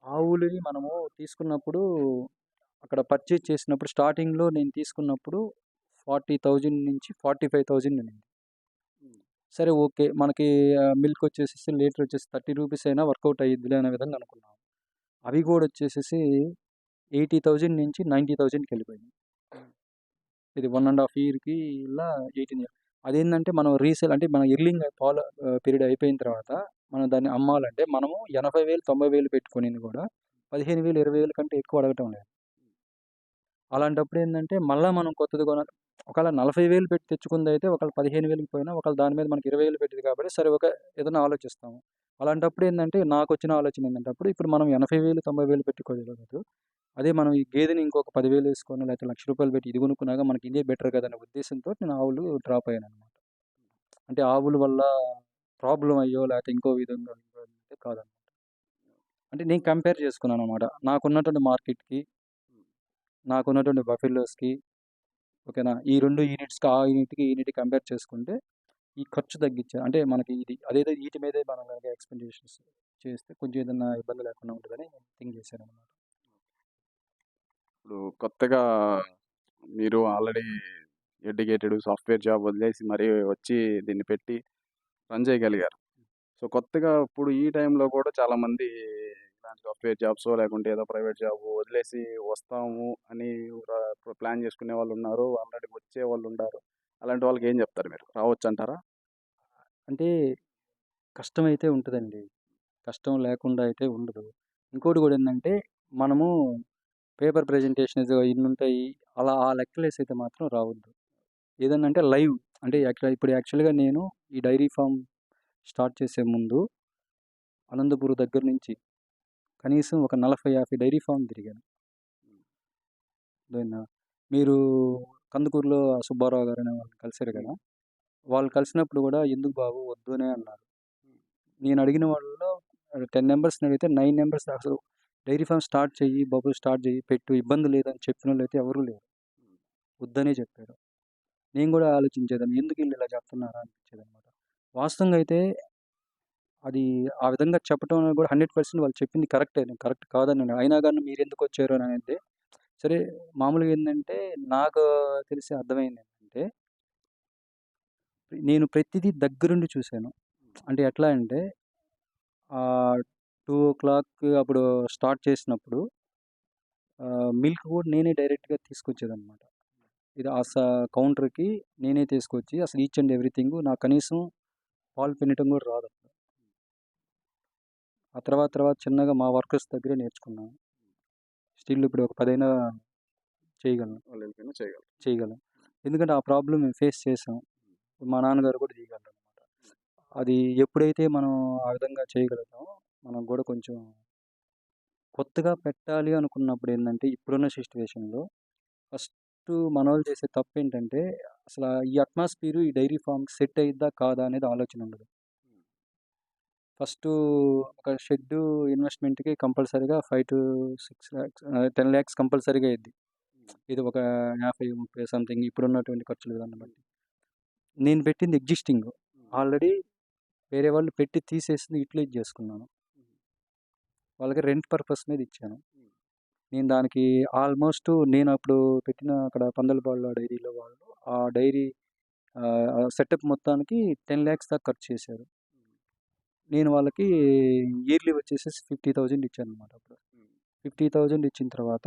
ఆవులని మనము తీసుకున్నప్పుడు అక్కడ పర్చేజ్ చేసినప్పుడు స్టార్టింగ్‌లో నేను తీసుకున్నప్పుడు 40,000 నుంచి 45,000 ఉండింది. హ్మ్. సరే ఓకే. మనకి మిల్క్ వచ్చేసేసి లీటర్ వచ్చేసి రూ. 30 అయినా వర్కౌట్ అయ్యిద్దిలే అనే విధంగా అనుకున్నాం. అవి కూడా వచ్చేసేసి 80,000 నుంచి 90,000కెళ్ళిపోయినాయి. ఇది 1 ½ ఇయర్‌కి ఇలా 18 ఇయర్స్. అదేందంటే మనం రీసేల్ అంటే మన ఎర్లింగ్ పాల పీరియడ్ అయిపోయిన తర్వాత మనం దాన్ని అమ్మాలంటే మనము 80,000, 90,000 పెట్టుకునింది కూడా 15,000, 20,000 కంటే ఎక్కువ అడగటం లేదు. అలాంటప్పుడు ఏందంటే మళ్ళా మనం కొత్తది కొనాలి. ఒకవేళ 40,000 పెట్టి తెచ్చుకుందయితే ఒకవేళ 15,000కి పోయినా ఒకవేళ దాని మీద మనకి 20,000 పెట్టింది కాబట్టి సరే ఓకే. ఏదైనా ఆలోచిస్తాము. అలాంటప్పుడు ఏందంటే నాకొచ్చిన ఆలోచన ఏందంటే అప్పుడు ఇప్పుడు మనం 80,000, 90,000 పెట్టి కొనలేదు. అదే మనం ఈ గేదెని ఇంకొక 10,000 యేసుకొని లేకపోతే రూ. 1,00,000 పెట్టి ఇది కొనుక్కున్నాగా మనకి ఇదే బెటర్ కదా! అనే ఉద్దేశంతో నేను ఆవులు డ్రాప్ అయ్యాననమాట. అంటే ఆవుల వల్ల ప్రాబ్లమ్ అయ్యో లేకపోతే ఇంకో విధంగా అంటే కాదనమాట. అంటే నేను కంపేర్ చేసుకున్నాననమాట. నాకున్నటువంటి మార్కెట్‌కి, నాకున్నటువంటి బఫెలోస్‌కి ఓకేనా? ఈ 2 యూనిట్స్‌కి ఆ యూనిట్‌కి, ఈ యూనిట్‌కి కంపేర్ చేసుకుంటే ఈ ఖర్చు తగ్గించా. అంటే మనకి ఇది అదేదో వీటి మీదే మనం గనక ఎక్స్‌పెండిచర్స్ చేస్తే కొంచెం ఏదన్నా ఇబ్బంది లేకుండా ఉంటదని థింక్ చేశాననమాట. ఇప్పుడు కొత్తగా మీరు ఆల్రెడీ ఎడ్యుకేటెడ్ సాఫ్ట్‌వేర్ జాబ్ వదిలేసి మరీ వచ్చి దీన్ని పెట్టి రన్ చేయగలిగారు. సో, కొత్తగా ఇప్పుడు ఈ టైంలో కూడా చాలామంది ఇలాంటి సాఫ్ట్‌వేర్ జాబ్సో లేకుంటే ఏదో ప్రైవేట్ జాబ్ వదిలేసి వస్తాము అని ప్లాన్ చేసుకునే వాళ్ళున్నారు. ఆల్రెడీ వచ్చేవాళ్ళుండారు. అలాంటి వాళ్ళకి ఏం చెప్తారు మీరు? రావచ్చంటారా? అంటే కష్టమైతే ఉంటదండి. కష్టం లేకుండా అయితే ఉండదు. ఇంకోటి గూడా ఏందంటే మనము పేపర్ ప్రెజెంటేషన్స్ ఇన్నుంటాయి. అలా ఆ లెక్కలేసైతే మాత్రం రావద్దు. ఏదన్నా అంటే లైవ్ అంటే ఇప్పుడు యాక్చువల్‌గా నేను ఈ డైరీ ఫార్మ్ స్టార్ట్ చేసే ముందు అనంతపురం దగ్గర నుంచి కనీసం ఒక 40, 50 డైరీ ఫార్మ్ తిరిగాను. అర్థమైందా? మీరు కందుకూరులో సుబ్బారావు గారనే వాళ్ళని కలిసారు హ్మ్. కదా! వాళ్ళు కలిసినప్పుడు గూడా ఎందుకు బాబు వద్దు అనే అన్నారు. హ్మ్. నేను అడిగిన వాళ్ళలో 10 మెంబర్స్‌ని అడిగితే 9 మెంబర్స్ అసలు డైరీ ఫార్మ్ స్టార్ట్ చెయ్యి, బబుల్ స్టార్ట్ చెయ్యి, పెట్టు ఇబ్బంది లేదని చెప్పినోళ్ళైతే ఎవరు లేరు. హ్మ్. వద్దనే చెప్పారు. నేను గూడా ఆలోచించేదాన్ని. ఎందుకు ఈళ్ళు ఇలా చెప్తున్నారా అనిపించేదనమాట. వాస్తవంగా అయితే అది ఆ విధంగా చెప్పటం అనేది కూడా 100% వాళ్ళు చెప్పింది కరెక్టే. నేను కరెక్ట్ కాదనను. అయినా గాని మీరెందుకొచ్చారు అని అనేది సరే మామూలుగా ఏందంటే నాకు తెలిసి అర్థమైందేంటంటే నేను ప్రతిదీ దగ్గరుండి చూసాను. అంటే ఎట్లా అంటే 2:00 అప్పుడు స్టార్ట్ చేసినప్పుడు మిల్క్ కూడా నేనే డైరెక్ట్‌గా తీసుకొచ్చేదనమాట. ఇది కౌంటర్‌కి నేనే తీసుకొచ్చి అసలు ఈచ్ అండ్ ఎవ్రీథింగ్ నాకు కనీసం పాలు పిండటం కూడా రాదు. ఆ తర్వాత చిన్నగా మా వర్కర్స్ దగ్గరే నేర్చుకున్నాను. స్టిల్ ఇప్పుడు ఒక 10 అయినా చేయగలను. వాళ్ళు వెళ్ళిపోయినా చేయగలరు. చేయగలను. ఎందుకంటే ఆ ప్రాబ్లమ్ మేము ఫేస్ చేసాం. మా నాన్నగారు కూడా చేయగలరనమాట. అది ఎప్పుడైతే మనం ఆ విధంగా చేయగలుగుతామో మనకు గూడా కొంచెం కొత్తగా పెట్టాలి అనుకున్నప్పుడు ఏందంటే ఇప్పుడున్న సిట్యుయేషన్‌లో ఫస్టు మనోళ్ళు చేసే తప్పేంటంటే అసల ఈ అట్మాస్ఫియర్ ఈ డైరీ ఫార్మ్‌కి సెట్ అయ్యిద్దా? కాదా? అనేది ఆలోచన ఉండదు. ఫస్టు ఒక షెడ్డు ఇన్వెస్ట్‌మెంట్‌కి కంపల్సరీగా 5-6 లాక్స్ 10 లాక్స్ కంపల్సరీగా అయ్యిద్ది. ఇది ఒక 50, 30 సంథింగ్ ఇప్పుడున్నటువంటి ఖర్చుల విధానం బట్టి. నేను పెట్టింది ఎగ్జిస్టింగ్. ఆల్రెడీ వేరే వాళ్ళు పెట్టి తీసేసింది యుటిలైజ్ చేసుకున్నాను. వాళ్ళకి రెంట్ పర్పస్ మీద ఇచ్చాను. నేను దానికి ఆల్మోస్ట్ నేనప్పుడు పెట్టిన అక్కడ పందలపాడులో డైరీలో వాళ్ళు ఆ డైరీ సెటప్ మొత్తానికి 10 లాక్స్ దాకా ఖర్చు చేశారు. నేను వాళ్ళకి ఇయర్లీ వచ్చేసేసి 50,000 ఇచ్చాననమాట అప్పుడు. 50,000 ఇచ్చిన తర్వాత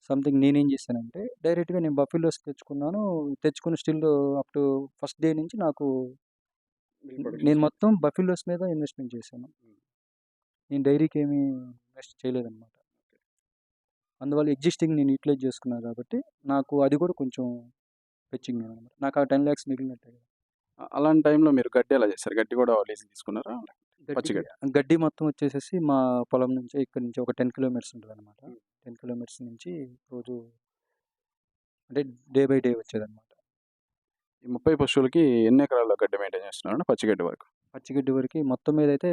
సంథింగ్ నేనేం చేశానంటే డైరెక్ట్‌గా నేను బఫెలోస్ తెచ్చుకున్నాను. తెచ్చుకుని still up to first day నుంచి నాకు మిల్క్ నేను ప్రొడక్షన్స్ పెట్టి. మొత్తం బఫెలోస్ మీద ఇన్వెస్ట్‌మెంట్ చేశాను. నేను డైరీకేమి ఇన్వెస్ట్ చేయలేదనమాట. అందువల్ల ఎగ్జిస్టింగ్ నేను యుటిలైజ్ చేసుకున్నా కాబట్టి నాకు అది కూడా కొంచెం ఫెచ్చింగ్ అనమాట. నాకు ఆ 10 లాక్స్ మిగిలినట్టే కదా! అలాంటి టైంలో మీరు గడ్డి ఎలా చేశారు? గడ్డి కూడా లీజ్‌కి తీసుకున్నారా? గడ్డి పచ్చి గడ్డి. గడ్డి మొత్తం వచ్చేసేసి మా పొలం నుంచే ఇక్కడి నుంచి ఒక 10 కిలోమీటర్స్ ఉంటదనమాట. హ్మ్. 10 కిలోమీటర్స్ నుంచి రోజు అంటే డే బై డే వచ్చేదనమాట. ఈ 30 పశువులకి ఎన్ని ఎకరాల్లో గడ్డి మెయింటైన్ చేస్తున్నారండి పచ్చిగడ్డి వరకు? పచ్చిగడ్డి వరకు మొత్తం మీద అయితే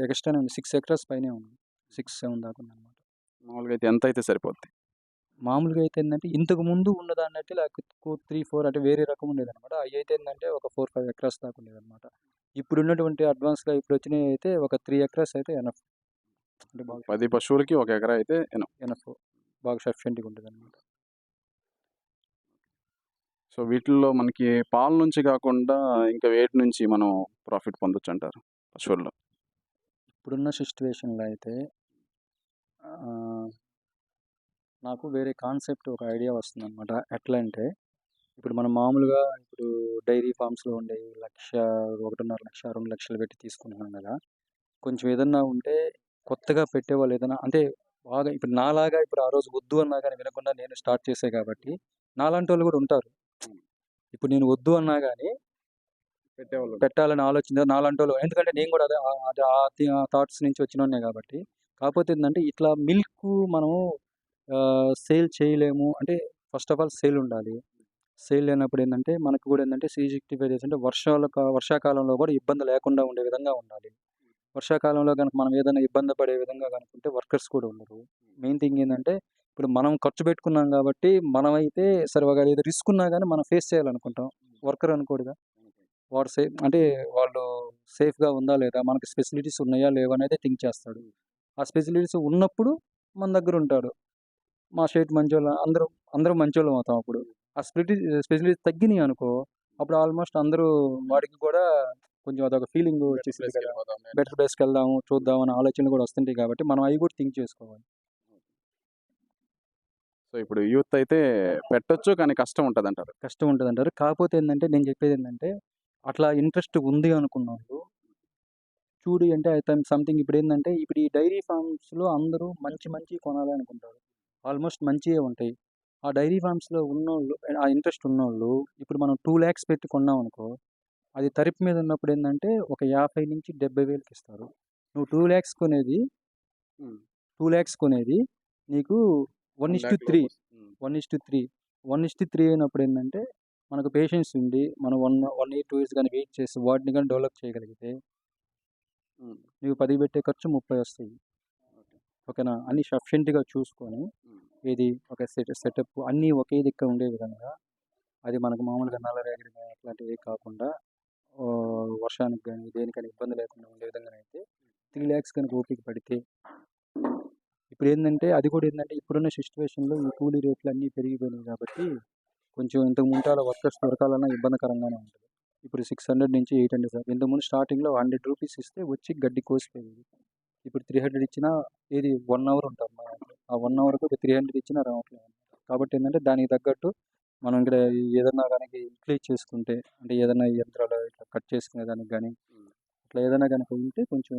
ఎక్స్ట్రానే ఉంది. 6 ఎకరాస్ పైనే ఉంది. 6, 7 దాకా ఉందన్నమాట. మామూలుగా అయితే ఎంత అయితే సరిపోద్ది? మామూలుగా అయితే ఏందంటే ఇంతకు ముందు ఉన్నదాన్నట్టు లేకపోతే 3, 4 అంటే వేరే రకం ఉండేదన్నమాట. అయి అయితే ఏందంటే ఒక 4, 5 ఎకరాస్ దాకా ఉండేదన్నమాట. ఇప్పుడున్నటువంటి అడ్వాన్స్‌గా ఇప్పుడొచ్చినయి అయితే ఒక 3 ఎకరాస్ అయితే ఎనఫ్. అంటే బాగా 10 పశువులకి 1 ఎకరా అయితే ఎనఫ్. బాగా సఫిషియెంట్‌గా ఉంటదన్నమాట. సో, వీటిల్లో మనకి పాల నుంచి కాకుండా ఇంకా వేటి నుంచి మనం ప్రాఫిట్ పొందొచ్చంటారు పశువుల్లో? ఇప్పుడున్న సిట్యుయేషన్‌లో అయితే ఆహ్, నాకు వేరే కాన్సెప్ట్ ఒక ఐడియా వస్తుందన్నమాట. ఎట్లా అంటే ఇప్పుడు మనం మామూలుగా ఇప్పుడు డైరీ ఫార్మ్స్‌లో ఉండేవి 1,00,000, 1,50,000, 2,00,000 పెట్టి తీసుకుంటున్నాం గదా! కొంచెం ఏదన్నా ఉంటే కొత్తగా పెట్టేవాళ్ళు ఏదైనా అంటే బాగా ఇప్పుడు నాలాగా ఇప్పుడు ఆ రోజు వద్దు అన్నా గాని వినకుండా నేను స్టార్ట్ చేశా కాబట్టి నాలాంటోళ్ళు గూడా ఉంటారు. ఇప్పుడు నేను వద్దు అన్నా గాని పెట్టేవాళ్ళు. పెట్టాలని ఆలోచన నాలాంటోళ్ళు ఎందుకంటే నేను గూడా అదే ఆ థాట్స్ నుంచి వచ్చినోడినే గాబట్టి. కాకపోతే ఏందంటే ఇట్లా మిల్కు మనము సేల్ చేయలేము. అంటే ఫస్ట్ ఆఫ్ ఆల్ సేల్ ఉండాలి. సేల్ లేనప్పుడు ఏందంటే మనకు గూడా ఏందంటే 365 డేస్ అంటే వర్షాకాలంలో గూడా ఇబ్బంది లేకుండా ఉండే విధంగా ఉండాలి. వర్షాకాలంలో గనుక మనం ఏదైనా ఇబ్బంది పడే విధంగా గనుకుంటే వర్కర్స్ కూడా ఉండరు. మెయిన్ థింగ్ ఏందంటే ఇప్పుడు మనం ఖర్చు పెట్టుకున్నాం గాబట్టి మనమైతే సరే ఒకవేళ ఏదో రిస్క్ ఉన్నా గాని మనం ఫేస్ చేయాలనుకుంటాం. వర్కర్ అనుకోడుగా. వాడు అంటే వాళ్ళు సేఫ్‌గా ఉందా లేదా? మనకి ఫెసిలిటీస్ ఉన్నాయా? లేవా? అనేది థింక్ చేస్తాడు. ఆ ఫెసిలిటీస్ ఉన్నప్పుడు మన దగ్గరుంటాడు. మా షేట్ మంచోళ్ళ అందరం మంచోళ్ళం అవుతాం అప్పుడు. ఆ స్పెషలిటీస్ తగ్గినియనుకో, అప్పుడు ఆల్‌మోస్ట్ అందరూ వాడికి కూడా కొంచెం అదొక ఫీలింగ్ వచ్చేసిద్ది కదా! బెటర్ ప్లేస్‌కెళ్దాము, చూద్దాం అనే ఆలోచనలు కూడా వస్తుంటాయి కాబట్టి, మనం అయి కూడా థింక్ చేసుకోవాలి. సో, ఇప్పుడు యూత్ అయితే పెట్టొచ్చు కానీ కష్టం ఉంటదంటారు. కష్టం ఉంటదంటారు. కాకపోతే ఏందంటే నేను చెప్పేదేందంటే, అట్లా ఇంట్రెస్ట్ ఉంది అనుకున్నోళ్ళు చూడు అంటే సంథింగ్ ఇప్పుడేందంటే, ఇప్పుడు ఈ డైరీ ఫార్మ్స్‌లో అందరూ మంచియి కొనాలి అనుకుంటారు. ఆల్‌మోస్ట్ మంచియే ఉంటాయి. ఆ డైరీ ఫార్మ్స్‌లో ఉన్నోళ్ళు ఆ ఇంట్రెస్ట్ ఉన్నోళ్ళు ఇప్పుడు మనం 2,00,000 పెట్టి కొన్నామనుకో, అది తరిపు మీద ఉన్నప్పుడేందంటే, ఒక 50,000-70,000కి ఇస్తారు. నువ్వు 2,00,000 కొనేది హ్మ్. 2,00,000 కొనేది నీకు 1,00,000 1:3, లోపు వస్తుంది. 1:3, 1:3 అయినప్పుడేందంటే, మనకు పేషెన్స్ ఉండి మనం 1 ఇయర్, 2 ఇయర్స్ గాని వెయిట్ చేసి వాటిని గాని డెవలప్ చేయగలిగితే హ్మ్. నీకు 10 పెట్టే ఖర్చు 30 వస్తది. ఓకే. ఓకేనా? అన్నీ సఫిషియెంట్‌గా చూసుకొని, హ్మ్. ఏది ఒక సెటప్ అన్నీ ఒకే దిక్కు ఉండే విధంగా, అది మనకు మామూలుగా నల్లరేగడి అట్లాంటివి కాకుండా వర్షానికి గాని, దేనికైనా ఇబ్బంది లేకుండా ఉండే విధంగానైతే 3,00,000 కనుక ఓపిక పడితే ఇప్పుడేందంటే అది కూడా ఏందంటే ఇప్పుడున్న సిట్యుయేషన్‌లో ఈ కూలీ రేట్లన్నీ పెరిగిపోయినాయి కాబట్టి, కొంచెం ఇంతకు ముంటాల వర్కర్స్ దొరకాలన్నా ఇబ్బందికరంగానే ఉంటది. ఇప్పుడు 600 నుంచి 800 దాకా. ఇంతకుముందు స్టార్టింగ్‌లో ₹100 ఇస్తే వచ్చి గడ్డి కోసిపోయేది. ఇప్పుడు 300 ఇచ్చినా ఏది 1 అవర్ ఉంటారు మా దాంట్లో. ఆ 1 అవర్‌కి ఒక 300 ఇచ్చినా రావట్లేదు. కాబట్టి ఏందంటే దానికి తగ్గట్టు మనం ఇక్కడ ఏదన్నా గనక యూటిలైజ్ చేసుకుంటే అంటే ఏదన్నా యంత్రాలు ఇట్లా కట్ చేసుకునే దానికి గాని, హ్మ్. ఇట్లా ఏదైనా గనక ఉంటే కొంచెం